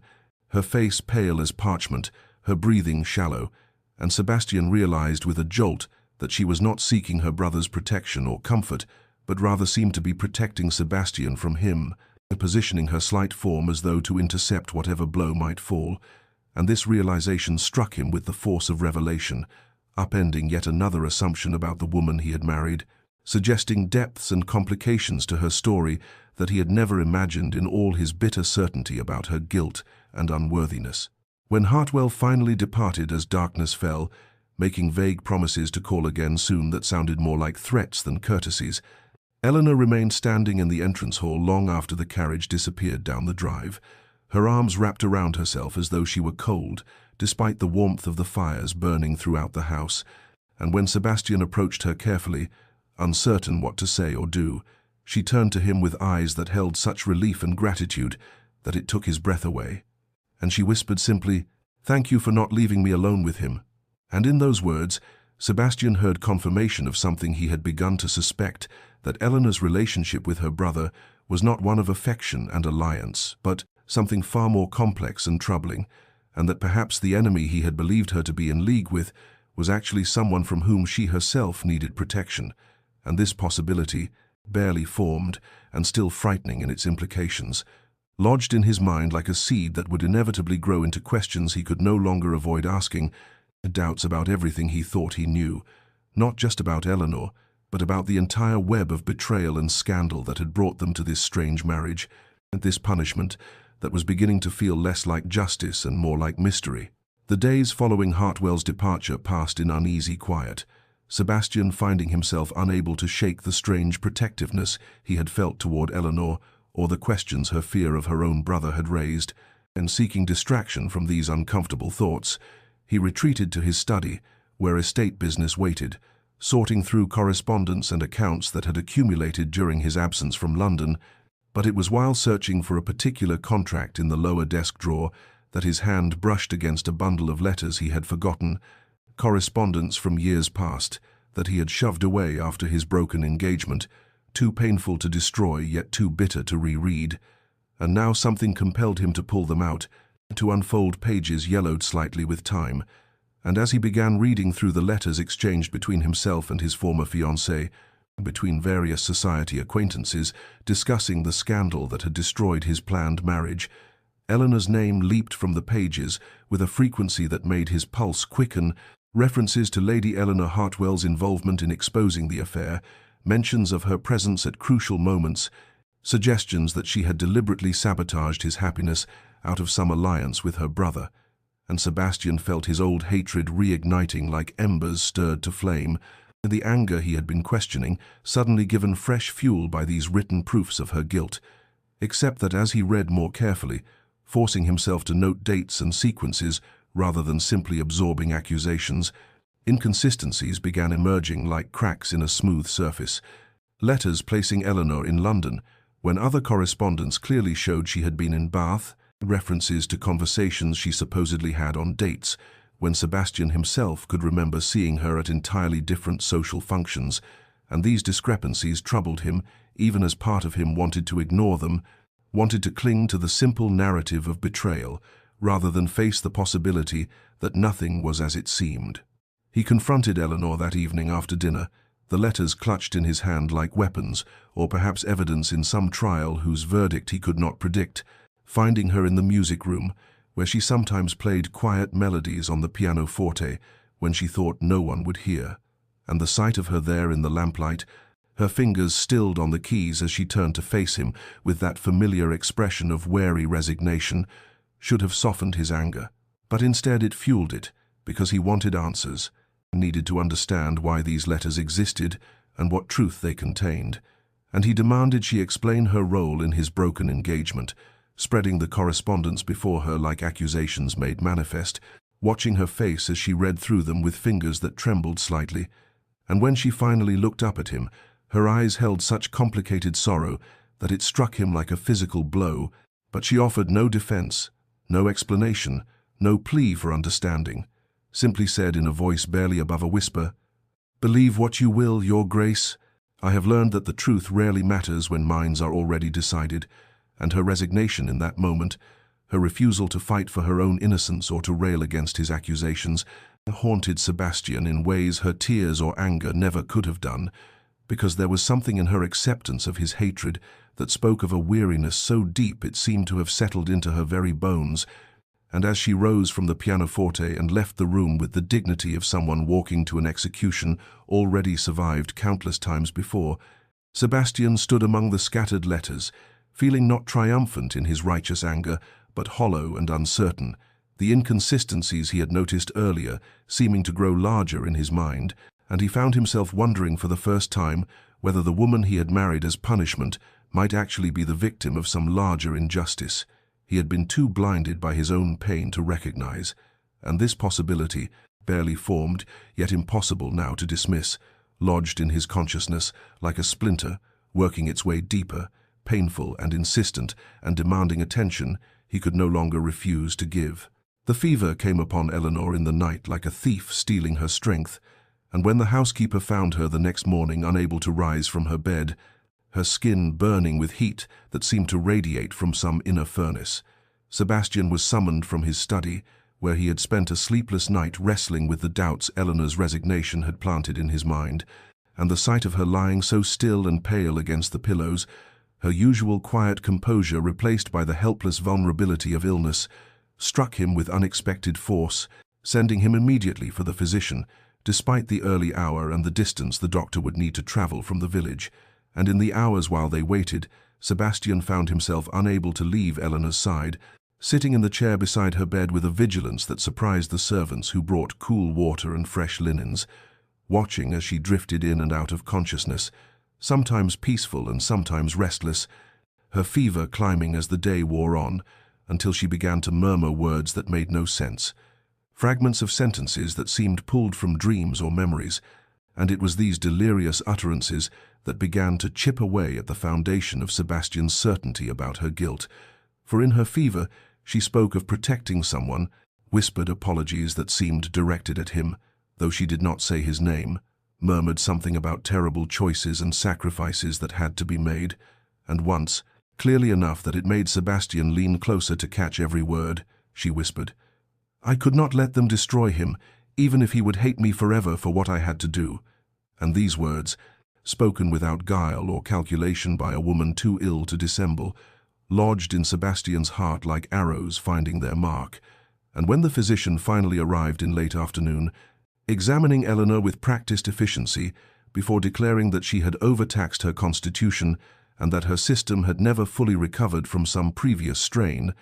her face pale as parchment, her breathing shallow, and Sebastian realized with a jolt that she was not seeking her brother's protection or comfort, but rather seemed to be protecting Sebastian from him, positioning her slight form as though to intercept whatever blow might fall, and this realization struck him with the force of revelation, upending yet another assumption about the woman he had married, suggesting depths and complications to her story that he had never imagined in all his bitter certainty about her guilt and unworthiness. When Hartwell finally departed as darkness fell, making vague promises to call again soon that sounded more like threats than courtesies, Eleanor remained standing in the entrance hall long after the carriage disappeared down the drive, her arms wrapped around herself as though she were cold, despite the warmth of the fires burning throughout the house, and when Sebastian approached her carefully, uncertain what to say or do, she turned to him with eyes that held such relief and gratitude that it took his breath away. And she whispered simply, "Thank you for not leaving me alone with him." And in those words, Sebastian heard confirmation of something he had begun to suspect, that Eleanor's relationship with her brother was not one of affection and alliance, but something far more complex and troubling, and that perhaps the enemy he had believed her to be in league with was actually someone from whom she herself needed protection, and this possibility, barely formed and still frightening in its implications, lodged in his mind like a seed that would inevitably grow into questions he could no longer avoid asking, doubts about everything he thought he knew, not just about Eleanor, but about the entire web of betrayal and scandal that had brought them to this strange marriage, and this punishment that was beginning to feel less like justice and more like mystery. The days following Hartwell's departure passed in uneasy quiet, Sebastian finding himself unable to shake the strange protectiveness he had felt toward Eleanor or the questions her fear of her own brother had raised, and seeking distraction from these uncomfortable thoughts, he retreated to his study, where estate business waited, sorting through correspondence and accounts that had accumulated during his absence from London. But it was while searching for a particular contract in the lower desk drawer that his hand brushed against a bundle of letters he had forgotten, correspondence from years past that he had shoved away after his broken engagement, too painful to destroy yet too bitter to reread, and now something compelled him to pull them out, to unfold pages yellowed slightly with time, and as he began reading through the letters exchanged between himself and his former fiancée, between various society acquaintances discussing the scandal that had destroyed his planned marriage, Eleanor's name leaped from the pages with a frequency that made his pulse quicken. References to Lady Eleanor Hartwell's involvement in exposing the affair, mentions of her presence at crucial moments, suggestions that she had deliberately sabotaged his happiness out of some alliance with her brother, and Sebastian felt his old hatred reigniting like embers stirred to flame, the anger he had been questioning suddenly given fresh fuel by these written proofs of her guilt, except that as he read more carefully, forcing himself to note dates and sequences rather than simply absorbing accusations, inconsistencies began emerging like cracks in a smooth surface. Letters placing Eleanor in London, when other correspondence clearly showed she had been in Bath, references to conversations she supposedly had on dates, when Sebastian himself could remember seeing her at entirely different social functions, and these discrepancies troubled him, even as part of him wanted to ignore them, wanted to cling to the simple narrative of betrayal, rather than face the possibility that nothing was as it seemed. He confronted Eleanor that evening after dinner, the letters clutched in his hand like weapons, or perhaps evidence in some trial whose verdict he could not predict, finding her in the music room, where she sometimes played quiet melodies on the pianoforte when she thought no one would hear, and the sight of her there in the lamplight, her fingers stilled on the keys as she turned to face him with that familiar expression of wary resignation, should have softened his anger. But instead it fueled it, because he wanted answers, needed to understand why these letters existed and what truth they contained, and he demanded she explain her role in his broken engagement, spreading the correspondence before her like accusations made manifest, watching her face as she read through them with fingers that trembled slightly. And when she finally looked up at him, her eyes held such complicated sorrow that it struck him like a physical blow, but she offered no defense, no explanation, no plea for understanding, simply said in a voice barely above a whisper, "Believe what you will, Your Grace. I have learned that the truth rarely matters when minds are already decided, and her resignation in that moment, her refusal to fight for her own innocence or to rail against his accusations, haunted Sebastian in ways her tears or anger never could have done, because there was something in her acceptance of his hatred that spoke of a weariness so deep it seemed to have settled into her very bones. And as she rose from the pianoforte and left the room with the dignity of someone walking to an execution already survived countless times before, Sebastian stood among the scattered letters, feeling not triumphant in his righteous anger, but hollow and uncertain, the inconsistencies he had noticed earlier seeming to grow larger in his mind, and he found himself wondering for the first time whether the woman he had married as punishment might actually be the victim of some larger injustice. He had been too blinded by his own pain to recognize, and this possibility, barely formed, yet impossible now to dismiss, lodged in his consciousness like a splinter, working its way deeper, painful and insistent, and demanding attention he could no longer refuse to give. The fever came upon Eleanor in the night like a thief stealing her strength, and when the housekeeper found her the next morning unable to rise from her bed, her skin burning with heat that seemed to radiate from some inner furnace, Sebastian was summoned from his study, where he had spent a sleepless night wrestling with the doubts Eleanor's resignation had planted in his mind, and the sight of her lying so still and pale against the pillows, her usual quiet composure replaced by the helpless vulnerability of illness, struck him with unexpected force, sending him immediately for the physician, despite the early hour and the distance the doctor would need to travel from the village. And in the hours while they waited, Sebastian found himself unable to leave Eleanor's side, sitting in the chair beside her bed with a vigilance that surprised the servants who brought cool water and fresh linens, watching as she drifted in and out of consciousness, sometimes peaceful and sometimes restless, her fever climbing as the day wore on, until she began to murmur words that made no sense, fragments of sentences that seemed pulled from dreams or memories, and it was these delirious utterances that began to chip away at the foundation of Sebastian's certainty about her guilt. For in her fever, she spoke of protecting someone, whispered apologies that seemed directed at him, though she did not say his name, murmured something about terrible choices and sacrifices that had to be made, and once, clearly enough that it made Sebastian lean closer to catch every word, she whispered, "I could not let them destroy him, even if he would hate me forever for what I had to do." And these words, spoken without guile or calculation by a woman too ill to dissemble, lodged in Sebastian's heart like arrows finding their mark. And when the physician finally arrived in late afternoon, examining Eleanor with practiced efficiency, before declaring that she had overtaxed her constitution and that her system had never fully recovered from some previous strain,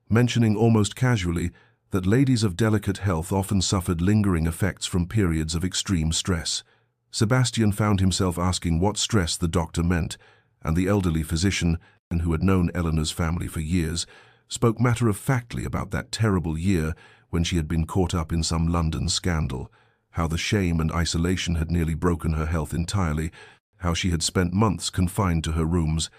mentioning almost casually that ladies of delicate health often suffered lingering effects from periods of extreme stress, Sebastian found himself asking what stress the doctor meant, and the elderly physician, who had known Eleanor's family for years, spoke matter-of-factly about that terrible year when she had been caught up in some London scandal, how the shame and isolation had nearly broken her health entirely, how she had spent months confined to her rooms,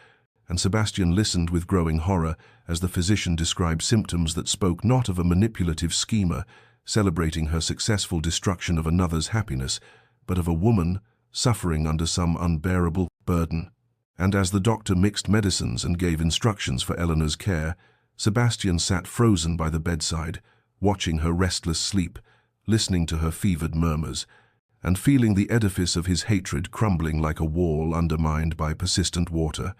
and Sebastian listened with growing horror as the physician described symptoms that spoke not of a manipulative schemer celebrating her successful destruction of another's happiness, but of a woman suffering under some unbearable burden. And as the doctor mixed medicines and gave instructions for Eleanor's care, Sebastian sat frozen by the bedside, watching her restless sleep, listening to her fevered murmurs, and feeling the edifice of his hatred crumbling like a wall undermined by persistent water.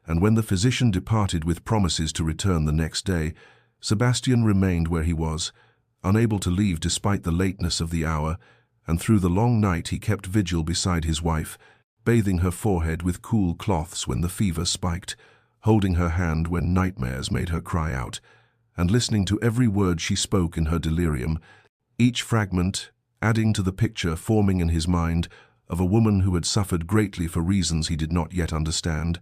And when the physician departed with promises to return the next day, Sebastian remained where he was, unable to leave despite the lateness of the hour, and through the long night he kept vigil beside his wife, bathing her forehead with cool cloths when the fever spiked, holding her hand when nightmares made her cry out, and listening to every word she spoke in her delirium, each fragment adding to the picture forming in his mind of a woman who had suffered greatly for reasons he did not yet understand,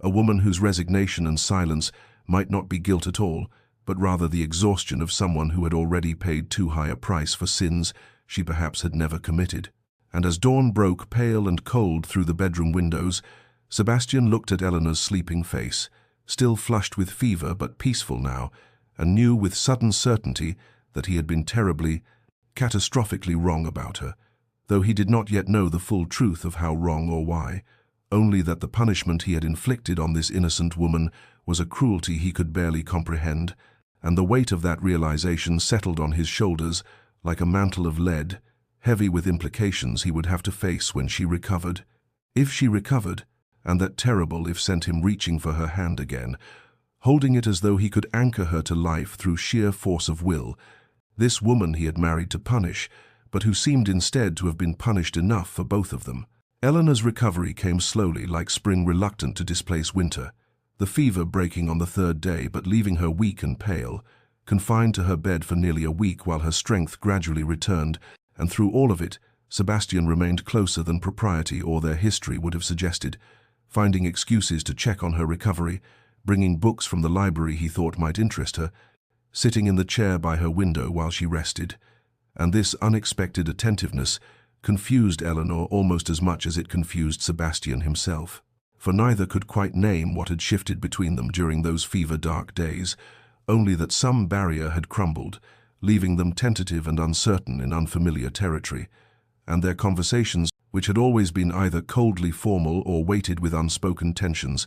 a woman whose resignation and silence might not be guilt at all, but rather the exhaustion of someone who had already paid too high a price for sins she perhaps had never committed. And as dawn broke pale and cold through the bedroom windows, Sebastian looked at Eleanor's sleeping face, still flushed with fever but peaceful now, and knew with sudden certainty that he had been terribly, catastrophically wrong about her, though he did not yet know the full truth of how wrong or why. only that the punishment he had inflicted on this innocent woman was a cruelty he could barely comprehend, and the weight of that realization settled on his shoulders like a mantle of lead, heavy with implications he would have to face when she recovered. If she recovered, and that terrible if sent him reaching for her hand again, holding it as though he could anchor her to life through sheer force of will, this woman he had married to punish, but who seemed instead to have been punished enough for both of them. Eleanor's recovery came slowly, like spring reluctant to displace winter, the fever breaking on the third day but leaving her weak and pale, confined to her bed for nearly a week while her strength gradually returned, and through all of it, Sebastian remained closer than propriety or their history would have suggested, finding excuses to check on her recovery, bringing books from the library he thought might interest her, sitting in the chair by her window while she rested. And this unexpected attentiveness confused Eleanor almost as much as it confused Sebastian himself, for neither could quite name what had shifted between them during those fever-dark days, only that some barrier had crumbled, leaving them tentative and uncertain in unfamiliar territory, and their conversations, which had always been either coldly formal or weighted with unspoken tensions,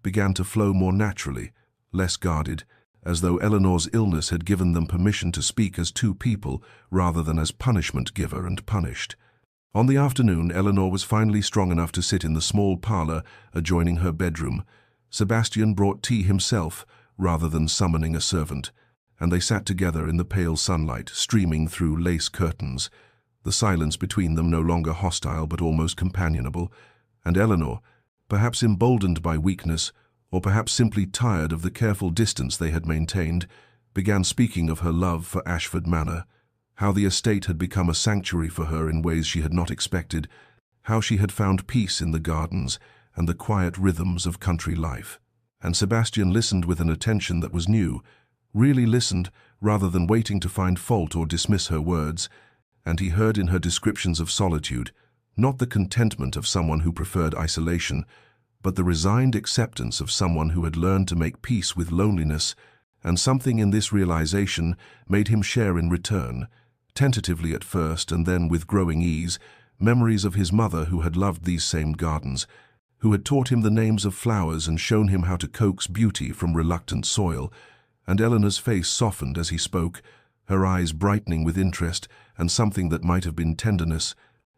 began to flow more naturally, less guarded, as though Eleanor's illness had given them permission to speak as two people rather than as punishment giver and punished. On the afternoon, Eleanor was finally strong enough to sit in the small parlor adjoining her bedroom. Sebastian brought tea himself, rather than summoning a servant, and they sat together in the pale sunlight, streaming through lace curtains, the silence between them no longer hostile but almost companionable, and Eleanor, perhaps emboldened by weakness, or perhaps simply tired of the careful distance they had maintained, began speaking of her love for Ashford Manor, how the estate had become a sanctuary for her in ways she had not expected, how she had found peace in the gardens and the quiet rhythms of country life. And Sebastian listened with an attention that was new, really listened rather than waiting to find fault or dismiss her words, and he heard in her descriptions of solitude not the contentment of someone who preferred isolation, but the resigned acceptance of someone who had learned to make peace with loneliness, and something in this realization made him share in return, tentatively at first and then with growing ease, memories of his mother who had loved these same gardens, who had taught him the names of flowers and shown him how to coax beauty from reluctant soil, and Eleanor's face softened as he spoke, her eyes brightening with interest and something that might have been tenderness,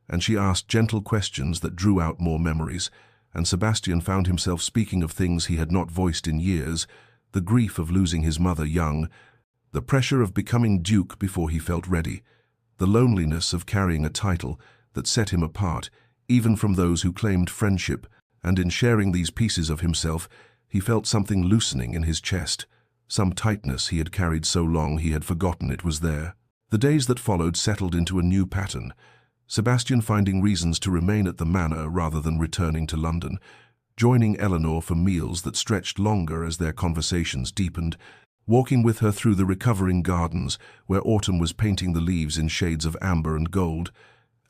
and she asked gentle questions that drew out more memories, and Sebastian found himself speaking of things he had not voiced in years, the grief of losing his mother young, the pressure of becoming duke before he felt ready, the loneliness of carrying a title that set him apart, even from those who claimed friendship, and in sharing these pieces of himself, he felt something loosening in his chest, some tightness he had carried so long he had forgotten it was there. The days that followed settled into a new pattern, Sebastian finding reasons to remain at the manor rather than returning to London, joining Eleanor for meals that stretched longer as their conversations deepened, walking with her through the recovering gardens where autumn was painting the leaves in shades of amber and gold,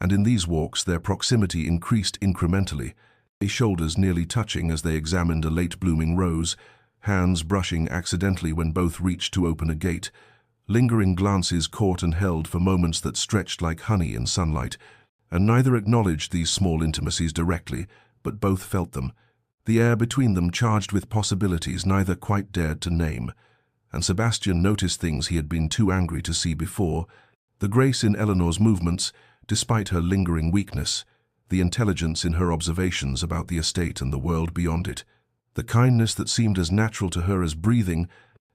and in these walks their proximity increased incrementally, their shoulders nearly touching as they examined a late-blooming rose, hands brushing accidentally when both reached to open a gate, lingering glances caught and held for moments that stretched like honey in sunlight, and neither acknowledged these small intimacies directly, but both felt them, the air between them charged with possibilities neither quite dared to name. And Sebastian noticed things he had been too angry to see before, the grace in Eleanor's movements, despite her lingering weakness, the intelligence in her observations about the estate and the world beyond it, the kindness that seemed as natural to her as breathing,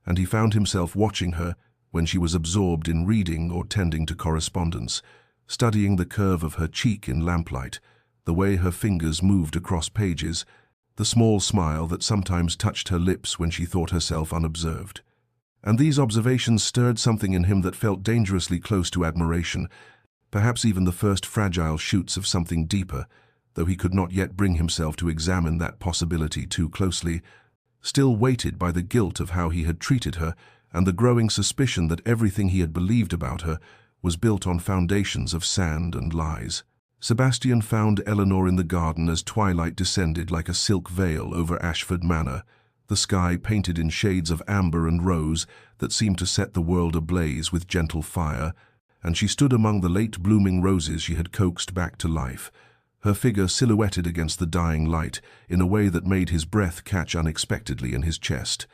and he found himself watching her when she was absorbed in reading or tending to correspondence, studying the curve of her cheek in lamplight, the way her fingers moved across pages, the small smile that sometimes touched her lips when she thought herself unobserved. And these observations stirred something in him that felt dangerously close to admiration, perhaps even the first fragile shoots of something deeper, though he could not yet bring himself to examine that possibility too closely, still weighted by the guilt of how he had treated her and the growing suspicion that everything he had believed about her was built on foundations of sand and lies. Sebastian found Eleanor in the garden as twilight descended like a silk veil over Ashford Manor, the sky painted in shades of amber and rose that seemed to set the world ablaze with gentle fire, and she stood among the late-blooming roses she had coaxed back to life, her figure silhouetted against the dying light in a way that made his breath catch unexpectedly in his chest.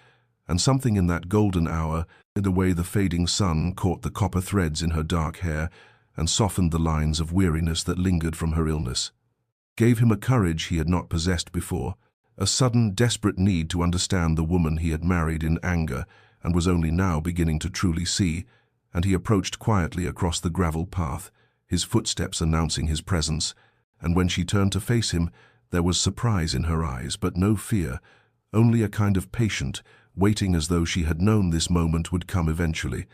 And something in that golden hour, in the way the fading sun caught the copper threads in her dark hair and softened the lines of weariness that lingered from her illness, gave him a courage he had not possessed before, a sudden, desperate need to understand the woman he had married in anger and was only now beginning to truly see, and he approached quietly across the gravel path, his footsteps announcing his presence, and when she turned to face him, there was surprise in her eyes, but no fear, only a kind of patient, waiting as though she had known this moment would come eventually.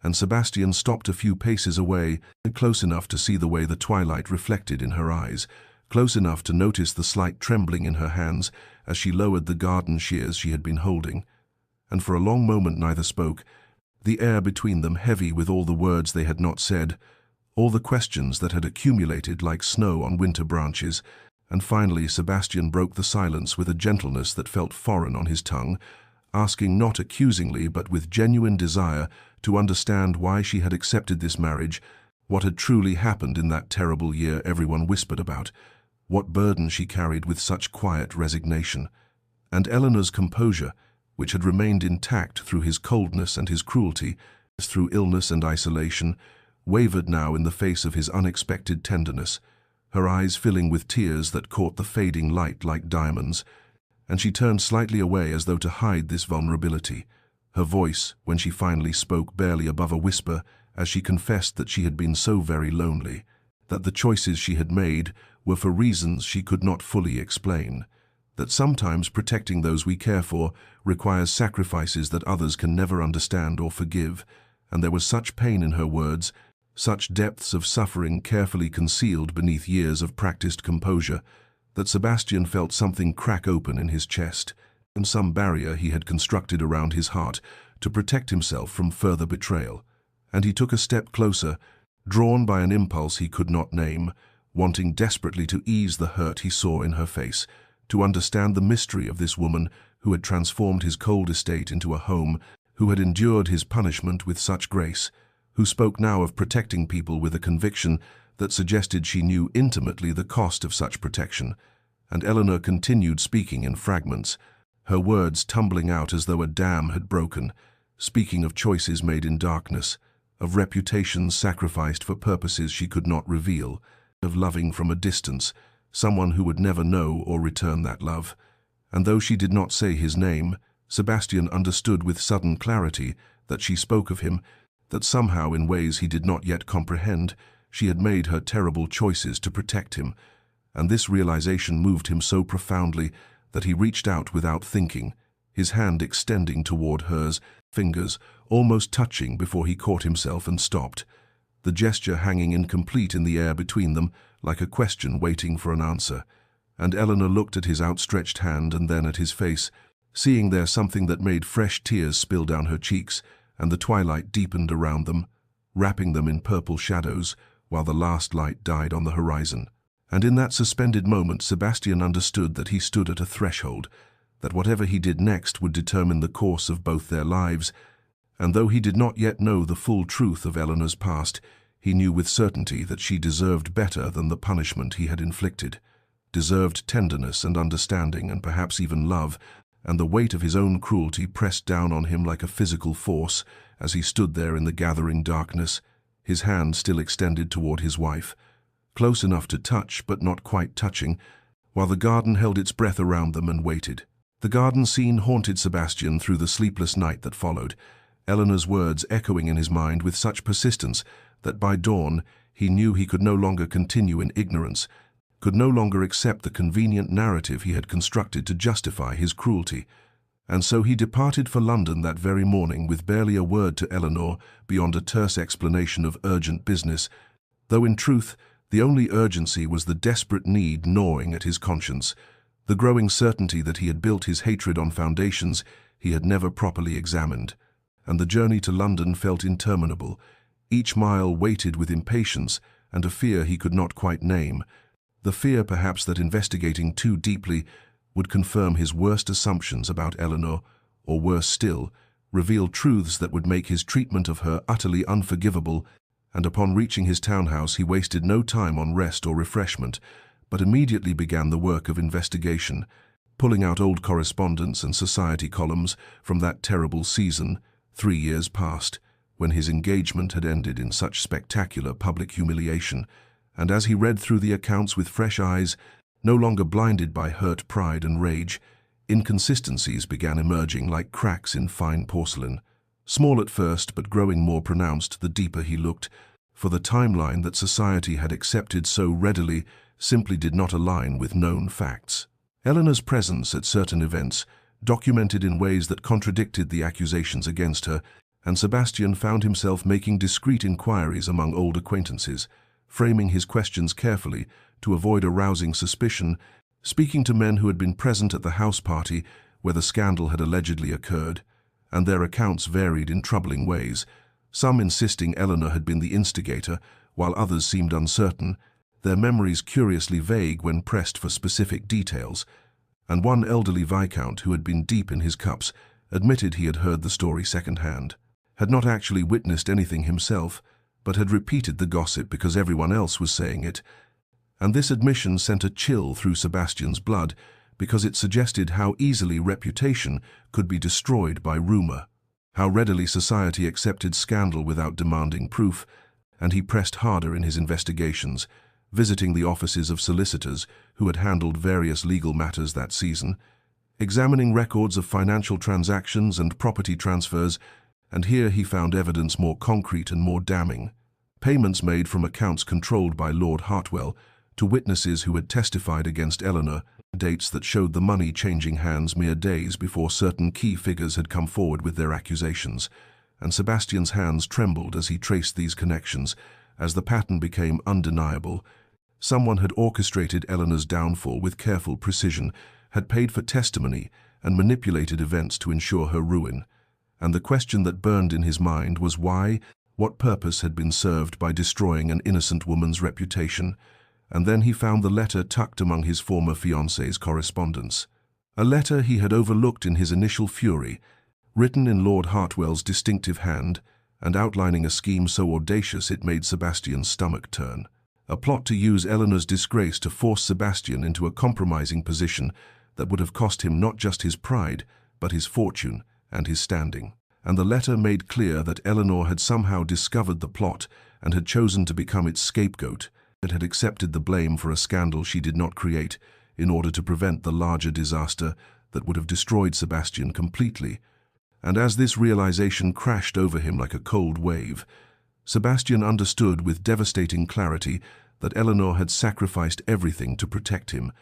And Sebastian stopped a few paces away, close enough to see the way the twilight reflected in her eyes, close enough to notice the slight trembling in her hands as she lowered the garden shears she had been holding. And for a long moment neither spoke, the air between them heavy with all the words they had not said, all the questions that had accumulated like snow on winter branches. And finally Sebastian broke the silence with a gentleness that felt foreign on his tongue, asking not accusingly but with genuine desire to understand why she had accepted this marriage, what had truly happened in that terrible year everyone whispered about, what burden she carried with such quiet resignation. And Eleanor's composure, which had remained intact through his coldness and his cruelty, through illness and isolation, wavered now in the face of his unexpected tenderness, her eyes filling with tears that caught the fading light like diamonds, and she turned slightly away as though to hide this vulnerability. Her voice, when she finally spoke, barely above a whisper, as she confessed that she had been so very lonely, that the choices she had made were for reasons she could not fully explain, that sometimes protecting those we care for requires sacrifices that others can never understand or forgive, and there was such pain in her words, such depths of suffering carefully concealed beneath years of practiced composure, that Sebastian felt something crack open in his chest, and some barrier he had constructed around his heart to protect himself from further betrayal. And he took a step closer, drawn by an impulse he could not name, wanting desperately to ease the hurt he saw in her face, to understand the mystery of this woman who had transformed his cold estate into a home, who had endured his punishment with such grace, who spoke now of protecting people with a conviction that suggested she knew intimately the cost of such protection. And Eleanor continued speaking in fragments, her words tumbling out as though a dam had broken, speaking of choices made in darkness, of reputations sacrificed for purposes she could not reveal, of loving from a distance, someone who would never know or return that love. And though she did not say his name, Sebastian understood with sudden clarity that she spoke of him, that somehow in ways he did not yet comprehend, she had made her terrible choices to protect him, and this realization moved him so profoundly that he reached out without thinking, his hand extending toward hers, fingers almost touching before he caught himself and stopped, the gesture hanging incomplete in the air between them, like a question waiting for an answer. And Eleanor looked at his outstretched hand and then at his face, seeing there something that made fresh tears spill down her cheeks, and the twilight deepened around them, wrapping them in purple shadows, while the last light died on the horizon. And in that suspended moment Sebastian understood that he stood at a threshold, that whatever he did next would determine the course of both their lives, and though he did not yet know the full truth of Eleanor's past, he knew with certainty that she deserved better than the punishment he had inflicted, deserved tenderness and understanding and perhaps even love, and the weight of his own cruelty pressed down on him like a physical force as he stood there in the gathering darkness, his hand still extended toward his wife, close enough to touch but not quite touching, while the garden held its breath around them and waited. The garden scene haunted Sebastian through the sleepless night that followed, Eleanor's words echoing in his mind with such persistence that by dawn he knew he could no longer continue in ignorance, could no longer accept the convenient narrative he had constructed to justify his cruelty. And so he departed for London that very morning with barely a word to Eleanor beyond a terse explanation of urgent business, though in truth the only urgency was the desperate need gnawing at his conscience, the growing certainty that he had built his hatred on foundations he had never properly examined. And the journey to London felt interminable, each mile weighted with impatience and a fear he could not quite name, the fear perhaps that investigating too deeply would confirm his worst assumptions about Eleanor, or worse still, reveal truths that would make his treatment of her utterly unforgivable. And upon reaching his townhouse he wasted no time on rest or refreshment, but immediately began the work of investigation, pulling out old correspondence and society columns from that terrible season, 3 years past, when his engagement had ended in such spectacular public humiliation. And as he read through the accounts with fresh eyes, no longer blinded by hurt pride and rage, inconsistencies began emerging like cracks in fine porcelain. Small at first, but growing more pronounced the deeper he looked, for the timeline that society had accepted so readily simply did not align with known facts. Eleanor's presence at certain events, documented in ways that contradicted the accusations against her, and Sebastian found himself making discreet inquiries among old acquaintances, framing his questions carefully to avoid arousing suspicion, speaking to men who had been present at the house party where the scandal had allegedly occurred, and their accounts varied in troubling ways, some insisting Eleanor had been the instigator, while others seemed uncertain, their memories curiously vague when pressed for specific details, and one elderly viscount who had been deep in his cups admitted he had heard the story secondhand, had not actually witnessed anything himself, but had repeated the gossip because everyone else was saying it, and this admission sent a chill through Sebastian's blood because it suggested how easily reputation could be destroyed by rumor, how readily society accepted scandal without demanding proof, and he pressed harder in his investigations, visiting the offices of solicitors who had handled various legal matters that season, examining records of financial transactions and property transfers, and here he found evidence more concrete and more damning. Payments made from accounts controlled by Lord Hartwell to witnesses who had testified against Eleanor, dates that showed the money changing hands mere days before certain key figures had come forward with their accusations, and Sebastian's hands trembled as he traced these connections, as the pattern became undeniable. Someone had orchestrated Eleanor's downfall with careful precision, had paid for testimony and manipulated events to ensure her ruin. And the question that burned in his mind was why, what purpose had been served by destroying an innocent woman's reputation. And then he found the letter tucked among his former fiancée's correspondence. A letter he had overlooked in his initial fury, written in Lord Hartwell's distinctive hand, and outlining a scheme so audacious it made Sebastian's stomach turn. A plot to use Eleanor's disgrace to force Sebastian into a compromising position that would have cost him not just his pride, but his fortune and his standing. And the letter made clear that Eleanor had somehow discovered the plot and had chosen to become its scapegoat, and had accepted the blame for a scandal she did not create in order to prevent the larger disaster that would have destroyed Sebastian completely. And as this realization crashed over him like a cold wave, Sebastian understood with devastating clarity that Eleanor had sacrificed everything to protect him,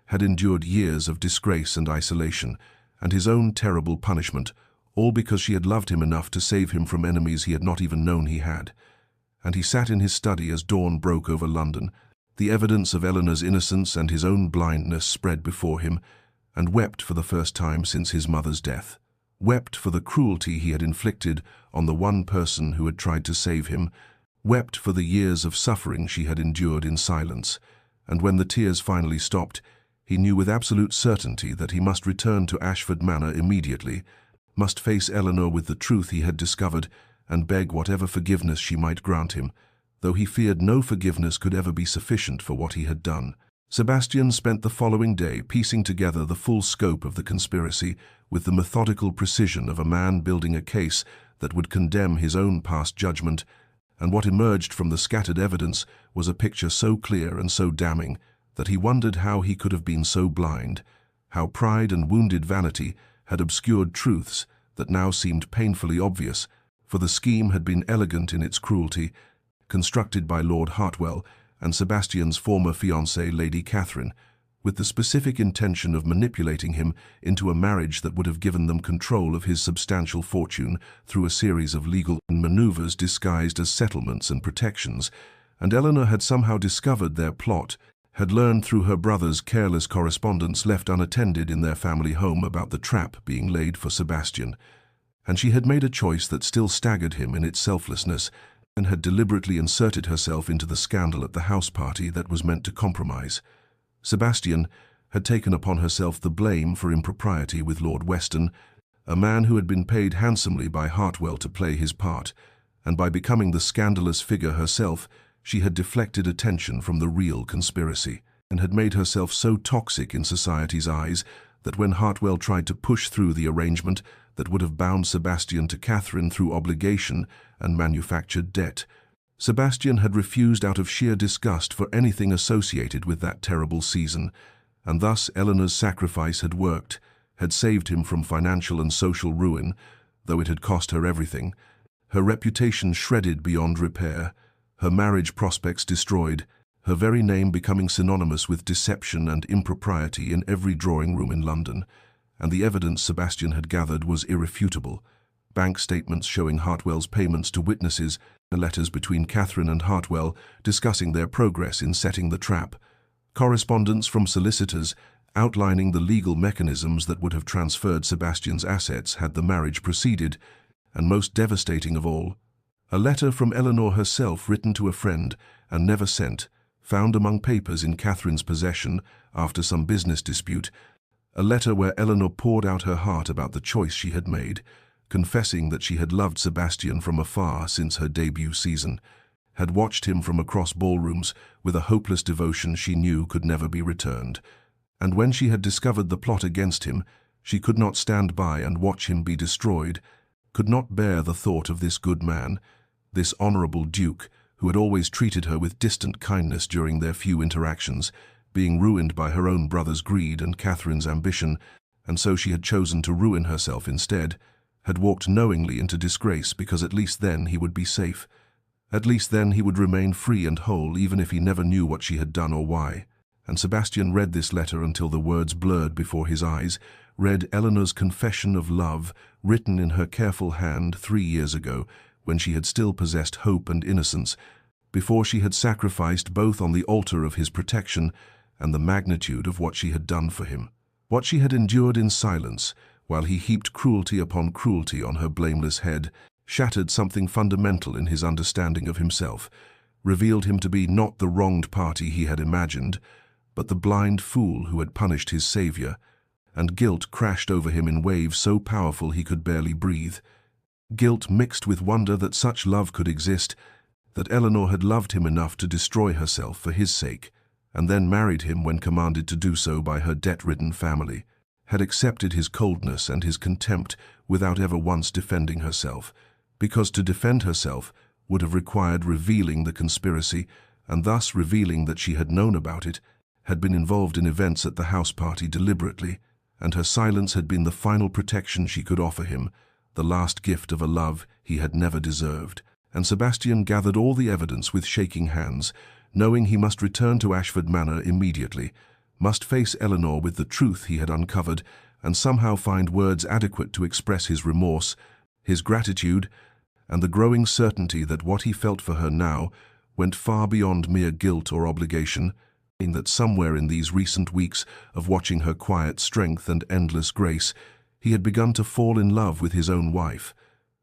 had endured years of disgrace and isolation, and his own terrible punishment, all because she had loved him enough to save him from enemies he had not even known he had. And he sat in his study as dawn broke over London. The evidence of Eleanor's innocence and his own blindness spread before him, and wept for the first time since his mother's death. Wept for the cruelty he had inflicted on the one person who had tried to save him, wept for the years of suffering she had endured in silence, and when the tears finally stopped, he knew with absolute certainty that he must return to Ashford Manor immediately, must face Eleanor with the truth he had discovered, and beg whatever forgiveness she might grant him, though he feared no forgiveness could ever be sufficient for what he had done. Sebastian spent the following day piecing together the full scope of the conspiracy with the methodical precision of a man building a case that would condemn his own past judgment, and what emerged from the scattered evidence was a picture so clear and so damning that he wondered how he could have been so blind, how pride and wounded vanity had obscured truths that now seemed painfully obvious, for the scheme had been elegant in its cruelty, constructed by Lord Hartwell and Sebastian's former fiancée, Lady Catherine, with the specific intention of manipulating him into a marriage that would have given them control of his substantial fortune through a series of legal maneuvers disguised as settlements and protections, and Eleanor had somehow discovered their plot, had learned through her brother's careless correspondence left unattended in their family home about the trap being laid for Sebastian, and she had made a choice that still staggered him in its selflessness, and had deliberately inserted herself into the scandal at the house party that was meant to compromise. Sebastian had taken upon herself the blame for impropriety with Lord Weston, a man who had been paid handsomely by Hartwell to play his part, and by becoming the scandalous figure herself, she had deflected attention from the real conspiracy. and had made herself so toxic in society's eyes that when Hartwell tried to push through the arrangement that would have bound Sebastian to Catherine through obligation and manufactured debt, Sebastian had refused out of sheer disgust for anything associated with that terrible season, and thus Eleanor's sacrifice had worked, had saved him from financial and social ruin, though it had cost her everything, her reputation shredded beyond repair, her marriage prospects destroyed, her very name becoming synonymous with deception and impropriety in every drawing room in London, and the evidence Sebastian had gathered was irrefutable. Bank statements showing Hartwell's payments to witnesses, the letters between Catherine and Hartwell discussing their progress in setting the trap, correspondence from solicitors outlining the legal mechanisms that would have transferred Sebastian's assets had the marriage proceeded, and most devastating of all, a letter from Eleanor herself written to a friend and never sent, found among papers in Catherine's possession after some business dispute, a letter where Eleanor poured out her heart about the choice she had made, confessing that she had loved Sebastian from afar since her debut season, had watched him from across ballrooms with a hopeless devotion she knew could never be returned, and when she had discovered the plot against him, she could not stand by and watch him be destroyed, could not bear the thought of this good man, this honourable Duke, who had always treated her with distant kindness during their few interactions, being ruined by her own brother's greed and Catherine's ambition, and so she had chosen to ruin herself instead, had walked knowingly into disgrace because at least then he would be safe. At least then he would remain free and whole even if he never knew what she had done or why. And Sebastian read this letter until the words blurred before his eyes, read Eleanor's confession of love written in her careful hand 3 years ago, when she had still possessed hope and innocence, before she had sacrificed both on the altar of his protection and the magnitude of what she had done for him. What she had endured in silence, while he heaped cruelty upon cruelty on her blameless head, shattered something fundamental in his understanding of himself, revealed him to be not the wronged party he had imagined, but the blind fool who had punished his saviour, and guilt crashed over him in waves so powerful he could barely breathe. Guilt mixed with wonder that such love could exist, that Eleanor had loved him enough to destroy herself for his sake, and then married him when commanded to do so by her debt-ridden family, had accepted his coldness and his contempt without ever once defending herself, because to defend herself would have required revealing the conspiracy, and thus revealing that she had known about it, had been involved in events at the house party deliberately, and her silence had been the final protection she could offer him, the last gift of a love he had never deserved. And Sebastian gathered all the evidence with shaking hands, knowing he must return to Ashford Manor immediately, must face Eleanor with the truth he had uncovered, and somehow find words adequate to express his remorse, his gratitude, and the growing certainty that what he felt for her now went far beyond mere guilt or obligation, in that somewhere in these recent weeks of watching her quiet strength and endless grace, he had begun to fall in love with his own wife,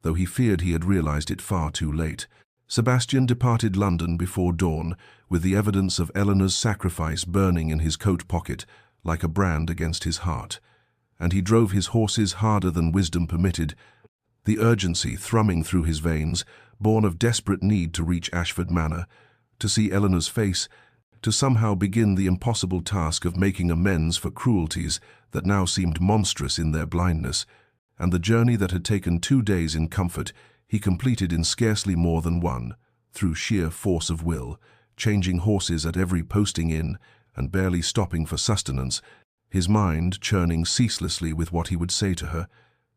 though he feared he had realized it far too late. Sebastian departed London before dawn, with the evidence of Eleanor's sacrifice burning in his coat pocket like a brand against his heart, and he drove his horses harder than wisdom permitted, the urgency thrumming through his veins, born of desperate need to reach Ashford Manor, to see Eleanor's face, to somehow begin the impossible task of making amends for cruelties that now seemed monstrous in their blindness, and the journey that had taken 2 days in comfort he completed in scarcely more than 1, through sheer force of will, changing horses at every posting inn and barely stopping for sustenance, his mind churning ceaselessly with what he would say to her,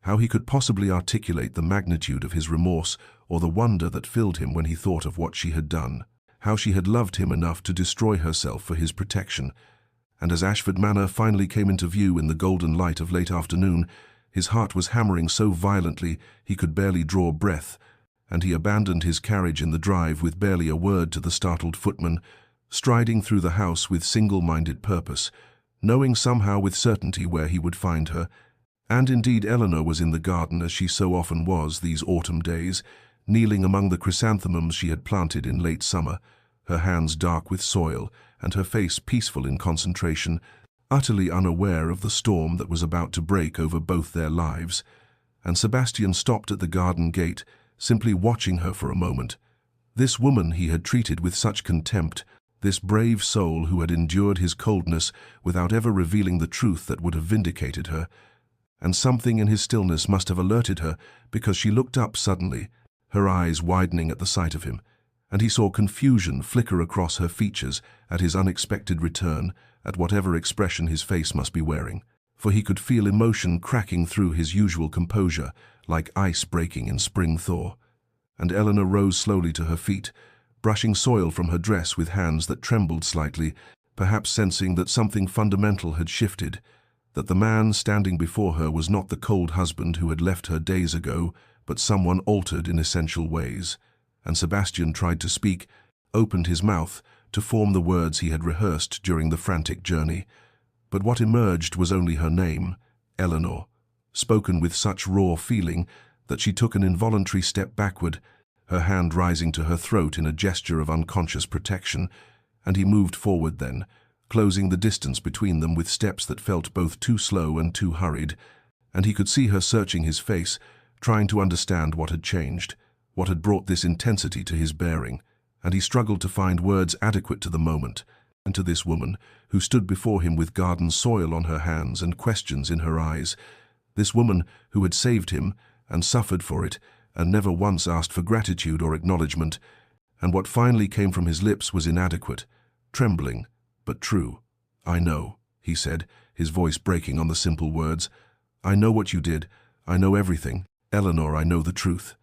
how he could possibly articulate the magnitude of his remorse or the wonder that filled him when he thought of what she had done, how she had loved him enough to destroy herself for his protection. And as Ashford Manor finally came into view in the golden light of late afternoon, his heart was hammering so violently he could barely draw breath, and he abandoned his carriage in the drive with barely a word to the startled footman, striding through the house with single-minded purpose, knowing somehow with certainty where he would find her. And indeed Eleanor was in the garden as she so often was these autumn days, kneeling among the chrysanthemums she had planted in late summer, her hands dark with soil and her face peaceful in concentration, utterly unaware of the storm that was about to break over both their lives. And Sebastian stopped at the garden gate, simply watching her for a moment. This woman he had treated with such contempt, this brave soul who had endured his coldness without ever revealing the truth that would have vindicated her. And something in his stillness must have alerted her, because she looked up suddenly, her eyes widening at the sight of him, and he saw confusion flicker across her features at his unexpected return, at whatever expression his face must be wearing. For he could feel emotion cracking through his usual composure, like ice breaking in spring thaw. And Eleanor rose slowly to her feet, brushing soil from her dress with hands that trembled slightly, perhaps sensing that something fundamental had shifted, that the man standing before her was not the cold husband who had left her days ago, but someone altered in essential ways. And Sebastian tried to speak, opened his mouth to form the words he had rehearsed during the frantic journey. But what emerged was only her name, Eleanor, spoken with such raw feeling that she took an involuntary step backward, her hand rising to her throat in a gesture of unconscious protection, and he moved forward then, closing the distance between them with steps that felt both too slow and too hurried, and he could see her searching his face, trying to understand what had changed, what had brought this intensity to his bearing, and he struggled to find words adequate to the moment, and to this woman, who stood before him with garden soil on her hands and questions in her eyes, this woman who had saved him and suffered for it, and never once asked for gratitude or acknowledgement, and what finally came from his lips was inadequate, trembling, but true. "I know," he said, his voice breaking on the simple words. "I know what you did. I know everything. Eleanor, I know the truth."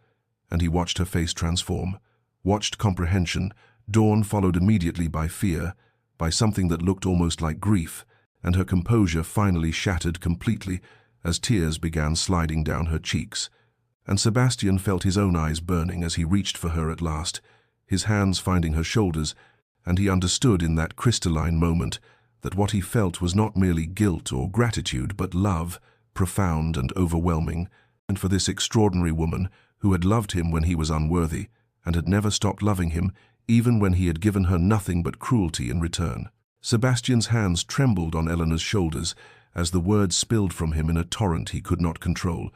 And he watched her face transform, watched comprehension, dawn followed immediately by fear, by something that looked almost like grief, and her composure finally shattered completely as tears began sliding down her cheeks. And Sebastian felt his own eyes burning as he reached for her at last, his hands finding her shoulders, and he understood in that crystalline moment that what he felt was not merely guilt or gratitude, but love, profound and overwhelming, and for this extraordinary woman who had loved him when he was unworthy, and had never stopped loving him, even when he had given her nothing but cruelty in return. Sebastian's hands trembled on Eleanor's shoulders as the words spilled from him in a torrent he could not control,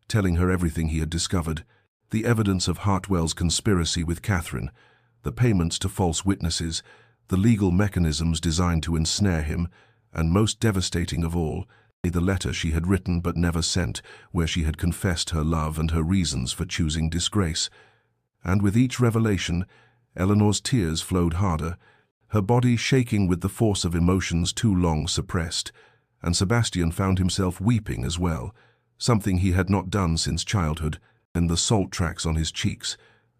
telling her everything he had discovered, the evidence of Hartwell's conspiracy with Catherine, the payments to false witnesses, the legal mechanisms designed to ensnare him, and most devastating of all, the letter she had written but never sent, where she had confessed her love and her reasons for choosing disgrace. And with each revelation, Eleanor's tears flowed harder, her body shaking with the force of emotions too long suppressed, and Sebastian found himself weeping as well, something he had not done since childhood, and the salt tracks on his cheeks,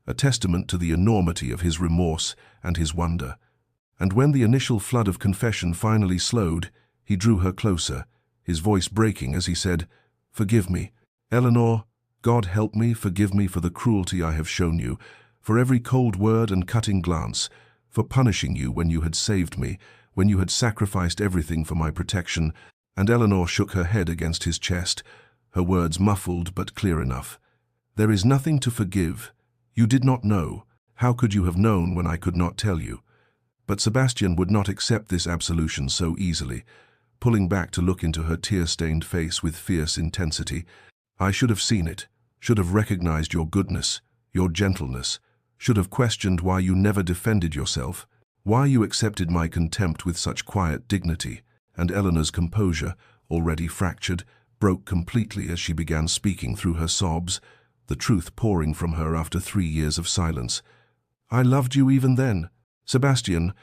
a testament to the enormity of his remorse and his wonder. And when the initial flood of confession finally slowed, he drew her closer, his voice breaking as he said, "Forgive me, Eleanor, God help me, forgive me for the cruelty I have shown you, for every cold word and cutting glance, for punishing you when you had saved me, when you had sacrificed everything for my protection." And Eleanor shook her head against his chest, her words muffled but clear enough. "There is nothing to forgive. You did not know. How could you have known when I could not tell you?" But Sebastian would not accept this absolution so easily, pulling back to look into her tear-stained face with fierce intensity. "I should have seen it, should have recognized your goodness, your gentleness, should have questioned why you never defended yourself, why you accepted my contempt with such quiet dignity." And Eleanor's composure, already fractured, broke completely as she began speaking through her sobs, the truth pouring from her after 3 years of silence. "I loved you even then, Sebastian,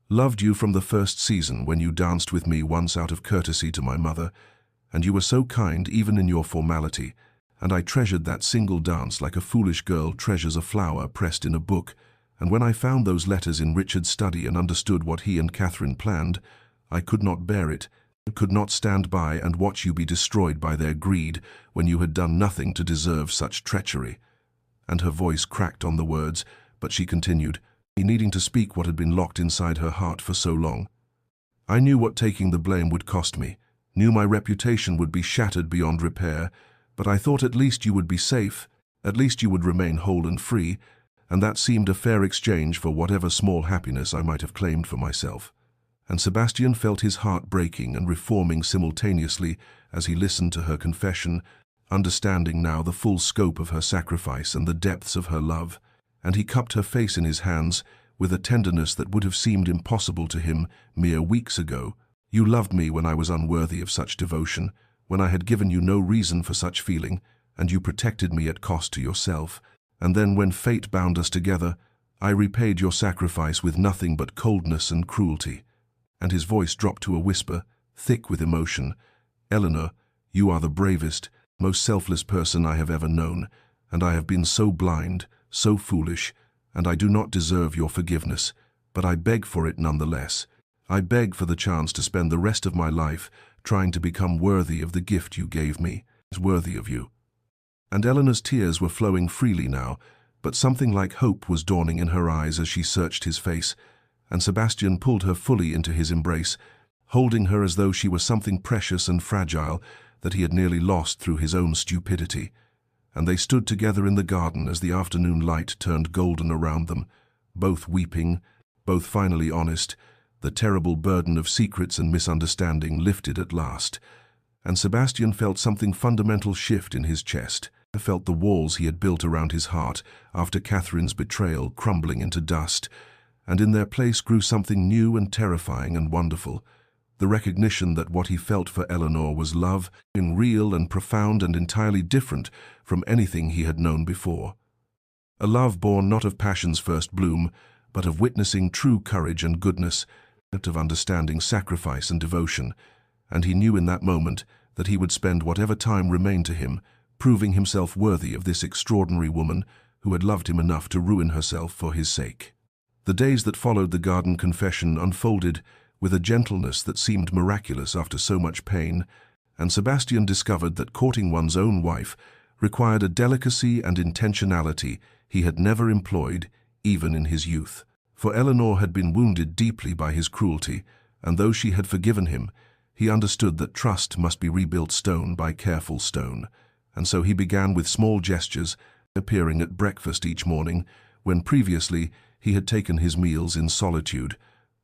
loved you from the first season when you danced with me once out of courtesy to my mother, and you were so kind even in your formality, and I treasured that single dance like a foolish girl treasures a flower pressed in a book, and when I found those letters in Richard's study and understood what he and Catherine planned, I could not bear it, could not stand by and watch you be destroyed by their greed when you had done nothing to deserve such treachery." And her voice cracked on the words, but she continued, needing to speak what had been locked inside her heart for so long. "I knew what taking the blame would cost me, knew my reputation would be shattered beyond repair, but I thought at least you would be safe, at least you would remain whole and free, and that seemed a fair exchange for whatever small happiness I might have claimed for myself." And Sebastian felt his heart breaking and reforming simultaneously as he listened to her confession, understanding now the full scope of her sacrifice and the depths of her love. And he cupped her face in his hands, with a tenderness that would have seemed impossible to him mere weeks ago. "You loved me when I was unworthy of such devotion, when I had given you no reason for such feeling, and you protected me at cost to yourself. And then when fate bound us together, I repaid your sacrifice with nothing but coldness and cruelty." And his voice dropped to a whisper, thick with emotion. "Eleanor, you are the bravest, most selfless person I have ever known, and I have been so blind, so foolish, and I do not deserve your forgiveness, but I beg for it nonetheless. I beg for the chance to spend the rest of my life trying to become worthy of the gift you gave me, worthy of you." And Eleanor's tears were flowing freely now, but something like hope was dawning in her eyes as she searched his face, and Sebastian pulled her fully into his embrace, holding her as though she were something precious and fragile that he had nearly lost through his own stupidity. And they stood together in the garden as the afternoon light turned golden around them, both weeping, both finally honest, the terrible burden of secrets and misunderstanding lifted at last. And Sebastian felt something fundamental shift in his chest. He felt the walls he had built around his heart after Catherine's betrayal crumbling into dust, and in their place grew something new and terrifying and wonderful. The recognition that what he felt for Eleanor was love, real and profound and entirely different from anything he had known before. A love born not of passion's first bloom, but of witnessing true courage and goodness, of understanding sacrifice and devotion, and he knew in that moment that he would spend whatever time remained to him, proving himself worthy of this extraordinary woman who had loved him enough to ruin herself for his sake. The days that followed the garden confession unfolded with a gentleness that seemed miraculous after so much pain, and Sebastian discovered that courting one's own wife required a delicacy and intentionality he had never employed, even in his youth. For Eleanor had been wounded deeply by his cruelty, and though she had forgiven him, he understood that trust must be rebuilt stone by careful stone, and so he began with small gestures, appearing at breakfast each morning, when previously he had taken his meals in solitude,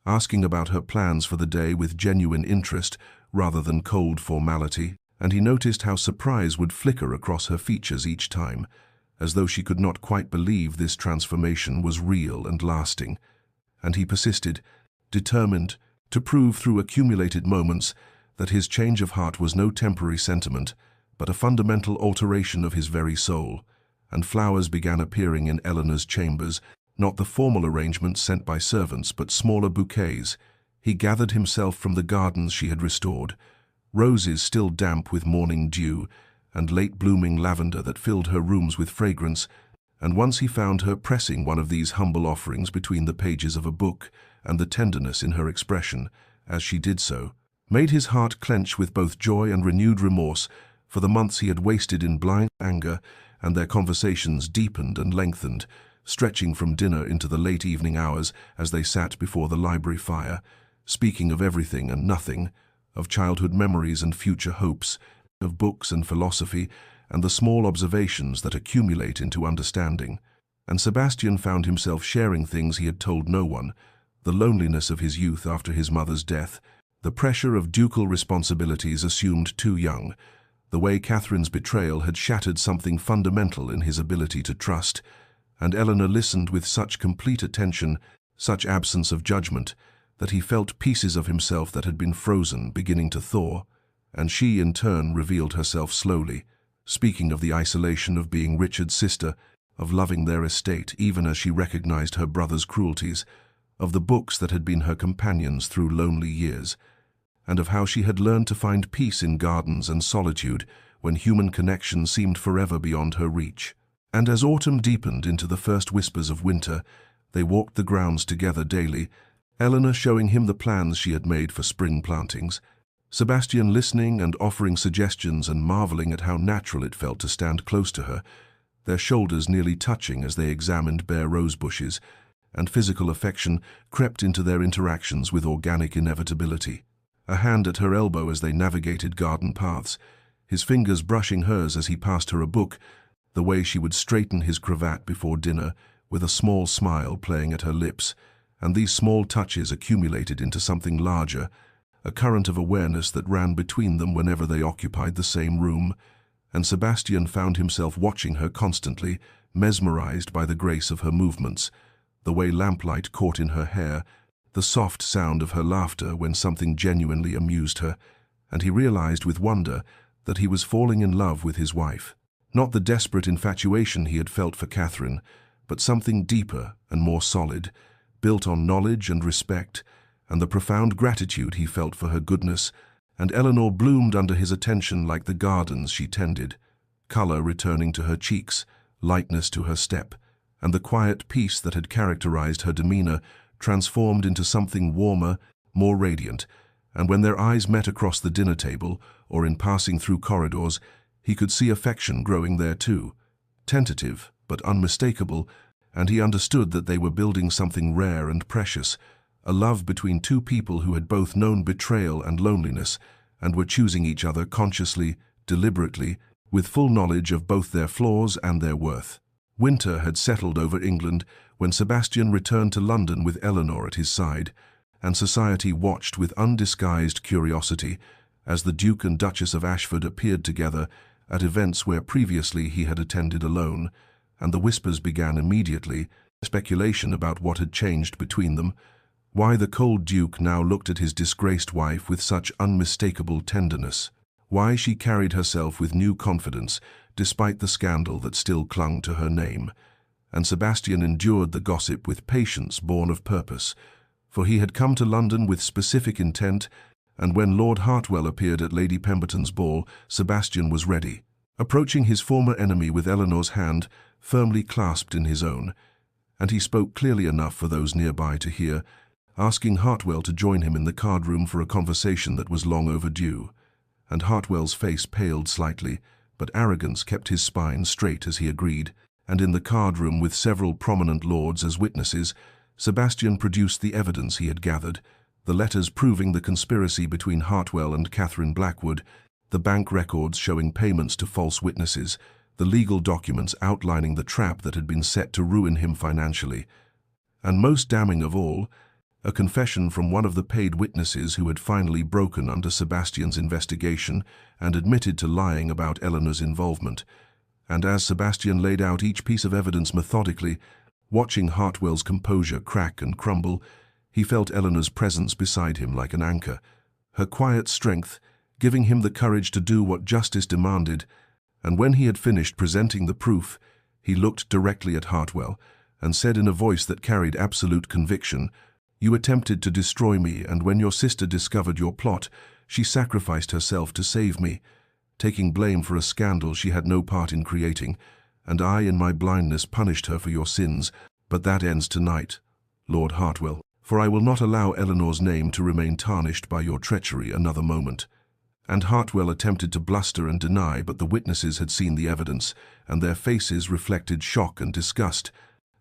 asking about her plans for the day with genuine interest rather than cold formality, and he noticed how surprise would flicker across her features each time, as though she could not quite believe this transformation was real and lasting. And he persisted, determined to prove through accumulated moments that his change of heart was no temporary sentiment, but a fundamental alteration of his very soul. And flowers began appearing in Eleanor's chambers, not the formal arrangements sent by servants, but smaller bouquets. He gathered himself from the gardens she had restored, roses still damp with morning dew, and late-blooming lavender that filled her rooms with fragrance, and once he found her pressing one of these humble offerings between the pages of a book, and the tenderness in her expression, as she did so, made his heart clench with both joy and renewed remorse for the months he had wasted in blind anger, and their conversations deepened and lengthened, stretching from dinner into the late evening hours as they sat before the library fire, speaking of everything and nothing, of childhood memories and future hopes, of books and philosophy, and the small observations that accumulate into understanding. And Sebastian found himself sharing things he had told no one, the loneliness of his youth after his mother's death, the pressure of ducal responsibilities assumed too young, the way Catherine's betrayal had shattered something fundamental in his ability to trust, and Eleanor listened with such complete attention, such absence of judgment, that he felt pieces of himself that had been frozen beginning to thaw, and she in turn revealed herself slowly, speaking of the isolation of being Richard's sister, of loving their estate even as she recognized her brother's cruelties, of the books that had been her companions through lonely years, and of how she had learned to find peace in gardens and solitude when human connection seemed forever beyond her reach. And as autumn deepened into the first whispers of winter, they walked the grounds together daily, Eleanor showing him the plans she had made for spring plantings, Sebastian listening and offering suggestions and marveling at how natural it felt to stand close to her, their shoulders nearly touching as they examined bare rose bushes, and physical affection crept into their interactions with organic inevitability. A hand at her elbow as they navigated garden paths, his fingers brushing hers as he passed her a book, the way she would straighten his cravat before dinner, with a small smile playing at her lips, and these small touches accumulated into something larger, a current of awareness that ran between them whenever they occupied the same room, and Sebastian found himself watching her constantly, mesmerized by the grace of her movements, the way lamplight caught in her hair, the soft sound of her laughter when something genuinely amused her, and he realized with wonder that he was falling in love with his wife. Not the desperate infatuation he had felt for Catherine, but something deeper and more solid, built on knowledge and respect, and the profound gratitude he felt for her goodness, and Eleanor bloomed under his attention like the gardens she tended, color returning to her cheeks, lightness to her step, and the quiet peace that had characterized her demeanor transformed into something warmer, more radiant, and when their eyes met across the dinner table or in passing through corridors, he could see affection growing there too, tentative but unmistakable, and he understood that they were building something rare and precious, a love between two people who had both known betrayal and loneliness, and were choosing each other consciously, deliberately, with full knowledge of both their flaws and their worth. Winter had settled over England when Sebastian returned to London with Eleanor at his side, and society watched with undisguised curiosity as the Duke and Duchess of Ashford appeared together at events where previously he had attended alone, and the whispers began immediately, speculation about what had changed between them, why the cold Duke now looked at his disgraced wife with such unmistakable tenderness, why she carried herself with new confidence despite the scandal that still clung to her name. And Sebastian endured the gossip with patience born of purpose, for he had come to London with specific intent, and when Lord Hartwell appeared at Lady Pemberton's ball, Sebastian was ready, approaching his former enemy with Eleanor's hand firmly clasped in his own, and he spoke clearly enough for those nearby to hear, asking Hartwell to join him in the card-room for a conversation that was long overdue. And Hartwell's face paled slightly, but arrogance kept his spine straight as he agreed, and in the card-room with several prominent lords as witnesses, Sebastian produced the evidence he had gathered, the letters proving the conspiracy between Hartwell and Catherine Blackwood, the bank records showing payments to false witnesses, the legal documents outlining the trap that had been set to ruin him financially, and most damning of all, a confession from one of the paid witnesses who had finally broken under Sebastian's investigation and admitted to lying about Eleanor's involvement. And as Sebastian laid out each piece of evidence methodically, watching Hartwell's composure crack and crumble, he felt Eleanor's presence beside him like an anchor, her quiet strength giving him the courage to do what justice demanded. And when he had finished presenting the proof, he looked directly at Hartwell and said in a voice that carried absolute conviction, "You attempted to destroy me, and when your sister discovered your plot, she sacrificed herself to save me, taking blame for a scandal she had no part in creating, and I in my blindness punished her for your sins, but that ends tonight, Lord Hartwell, for I will not allow Eleanor's name to remain tarnished by your treachery another moment." And Hartwell attempted to bluster and deny, but the witnesses had seen the evidence, and their faces reflected shock and disgust,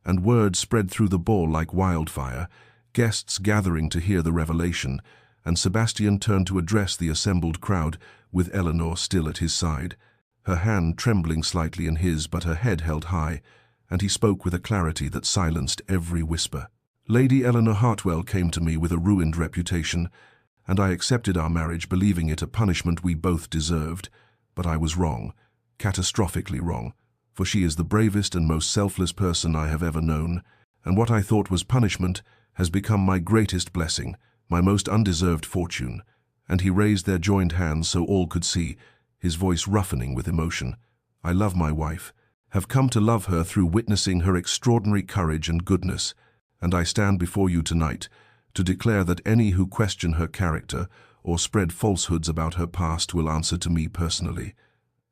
and word spread through the ball like wildfire, guests gathering to hear the revelation, and Sebastian turned to address the assembled crowd, with Eleanor still at his side, her hand trembling slightly in his but her head held high, and he spoke with a clarity that silenced every whisper. "Lady Eleanor Hartwell came to me with a ruined reputation, and I accepted our marriage believing it a punishment we both deserved, but I was wrong, catastrophically wrong, for she is the bravest and most selfless person I have ever known, and what I thought was punishment has become my greatest blessing, my most undeserved fortune." And he raised their joined hands so all could see, his voice roughening with emotion. "I love my wife, have come to love her through witnessing her extraordinary courage and goodness, and I stand before you tonight to declare that any who question her character or spread falsehoods about her past will answer to me personally."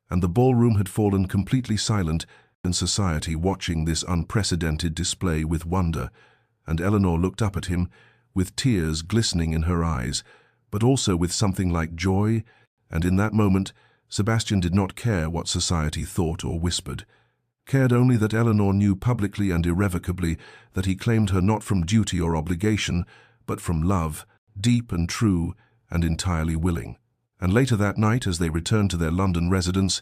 And the ballroom had fallen completely silent in society, watching this unprecedented display with wonder, and Eleanor looked up at him, with tears glistening in her eyes, but also with something like joy, and in that moment Sebastian did not care what society thought or whispered, cared only that Eleanor knew publicly and irrevocably that he claimed her not from duty or obligation, but from love, deep and true and entirely willing. And later that night, as they returned to their London residence,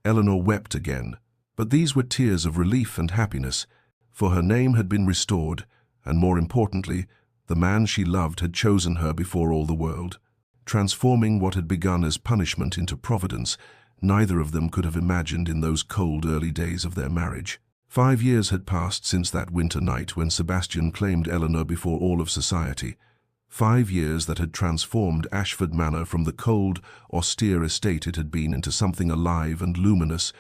Eleanor wept again, but these were tears of relief and happiness, for her name had been restored, and more importantly, the man she loved had chosen her before all the world, transforming what had begun as punishment into providence neither of them could have imagined in those cold early days of their marriage. 5 years had passed since that winter night when Sebastian claimed Eleanor before all of society. 5 years that had transformed Ashford Manor from the cold, austere estate it had been into something alive and luminous,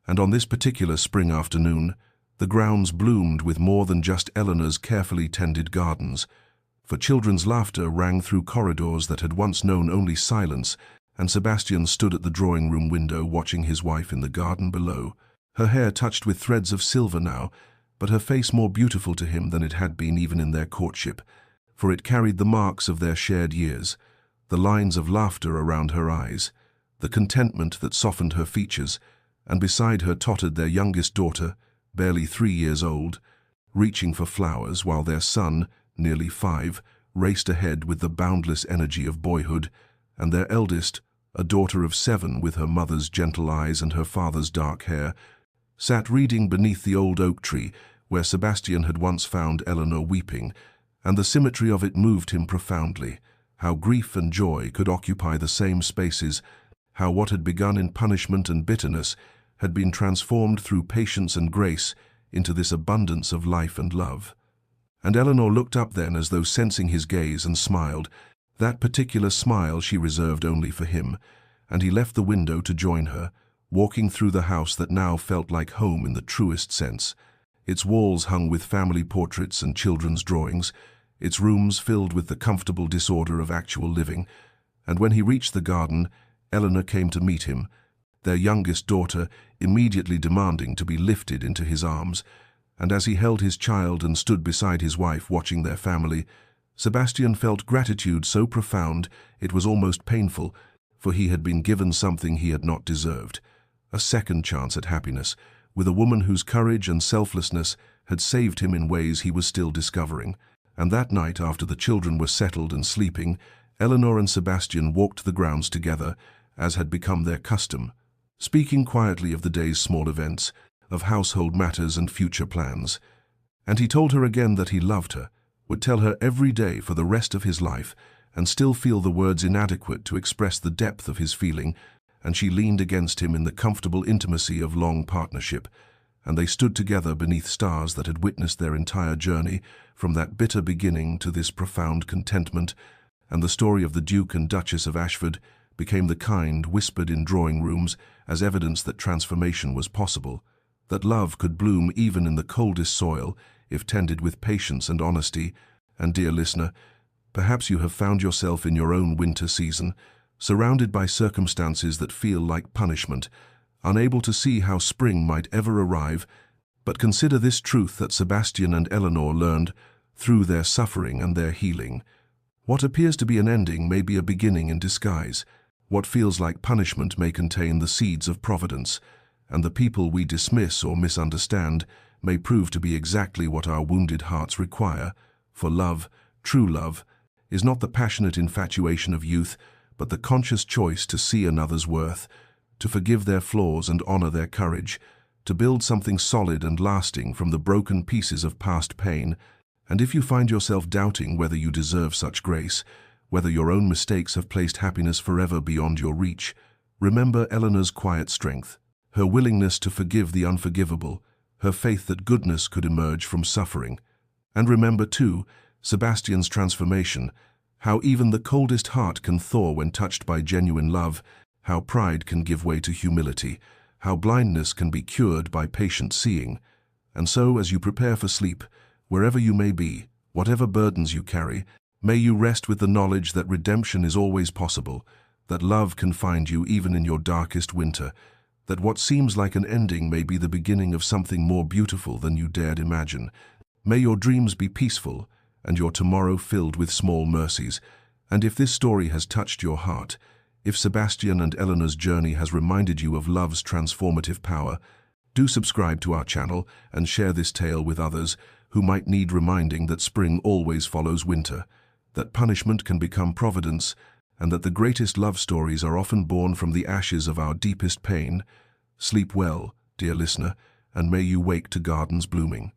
and on this particular spring afternoon, the grounds bloomed with more than just Eleanor's carefully tended gardens, for children's laughter rang through corridors that had once known only silence, and Sebastian stood at the drawing-room window watching his wife in the garden below. Her hair touched with threads of silver now, but her face more beautiful to him than it had been even in their courtship, for it carried the marks of their shared years, the lines of laughter around her eyes, the contentment that softened her features, and beside her tottered their youngest daughter, barely 3 years old, reaching for flowers while their son, nearly 5, raced ahead with the boundless energy of boyhood, and their eldest, a daughter of 7 with her mother's gentle eyes and her father's dark hair, sat reading beneath the old oak tree where Sebastian had once found Eleanor weeping, and the symmetry of it moved him profoundly. How grief and joy could occupy the same spaces, how what had begun in punishment and bitterness had been transformed through patience and grace into this abundance of life and love. And Eleanor looked up then as though sensing his gaze and smiled, that particular smile she reserved only for him, and he left the window to join her, walking through the house that now felt like home in the truest sense, its walls hung with family portraits and children's drawings, its rooms filled with the comfortable disorder of actual living. And when he reached the garden, Eleanor came to meet him, their youngest daughter immediately demanding to be lifted into his arms, and as he held his child and stood beside his wife watching their family, Sebastian felt gratitude so profound it was almost painful, for he had been given something he had not deserved, a second chance at happiness, with a woman whose courage and selflessness had saved him in ways he was still discovering. And that night, after the children were settled and sleeping, Eleanor and Sebastian walked the grounds together, as had become their custom, speaking quietly of the day's small events, of household matters and future plans. And he told her again that he loved her, would tell her every day for the rest of his life, and still feel the words inadequate to express the depth of his feeling, and she leaned against him in the comfortable intimacy of long partnership, and they stood together beneath stars that had witnessed their entire journey, from that bitter beginning to this profound contentment, and the story of the Duke and Duchess of Ashford became the kind whispered in drawing rooms as evidence that transformation was possible, that love could bloom even in the coldest soil if tended with patience and honesty. And dear listener, perhaps you have found yourself in your own winter season, surrounded by circumstances that feel like punishment, unable to see how spring might ever arrive, but consider this truth that Sebastian and Eleanor learned through their suffering and their healing. What appears to be an ending may be a beginning in disguise. What feels like punishment may contain the seeds of providence, and the people we dismiss or misunderstand may prove to be exactly what our wounded hearts require. For love, true love, is not the passionate infatuation of youth, but the conscious choice to see another's worth, to forgive their flaws and honor their courage, to build something solid and lasting from the broken pieces of past pain. And if you find yourself doubting whether you deserve such grace, whether your own mistakes have placed happiness forever beyond your reach, remember Eleanor's quiet strength, her willingness to forgive the unforgivable, her faith that goodness could emerge from suffering. And remember, too, Sebastian's transformation, how even the coldest heart can thaw when touched by genuine love, how pride can give way to humility, how blindness can be cured by patient seeing. And so, as you prepare for sleep, wherever you may be, whatever burdens you carry, may you rest with the knowledge that redemption is always possible, that love can find you even in your darkest winter, that what seems like an ending may be the beginning of something more beautiful than you dared imagine. May your dreams be peaceful, and your tomorrow filled with small mercies. And if this story has touched your heart, if Sebastian and Eleanor's journey has reminded you of love's transformative power, do subscribe to our channel and share this tale with others who might need reminding that spring always follows winter, that punishment can become providence, and that the greatest love stories are often born from the ashes of our deepest pain. Sleep well, dear listener, and may you wake to gardens blooming.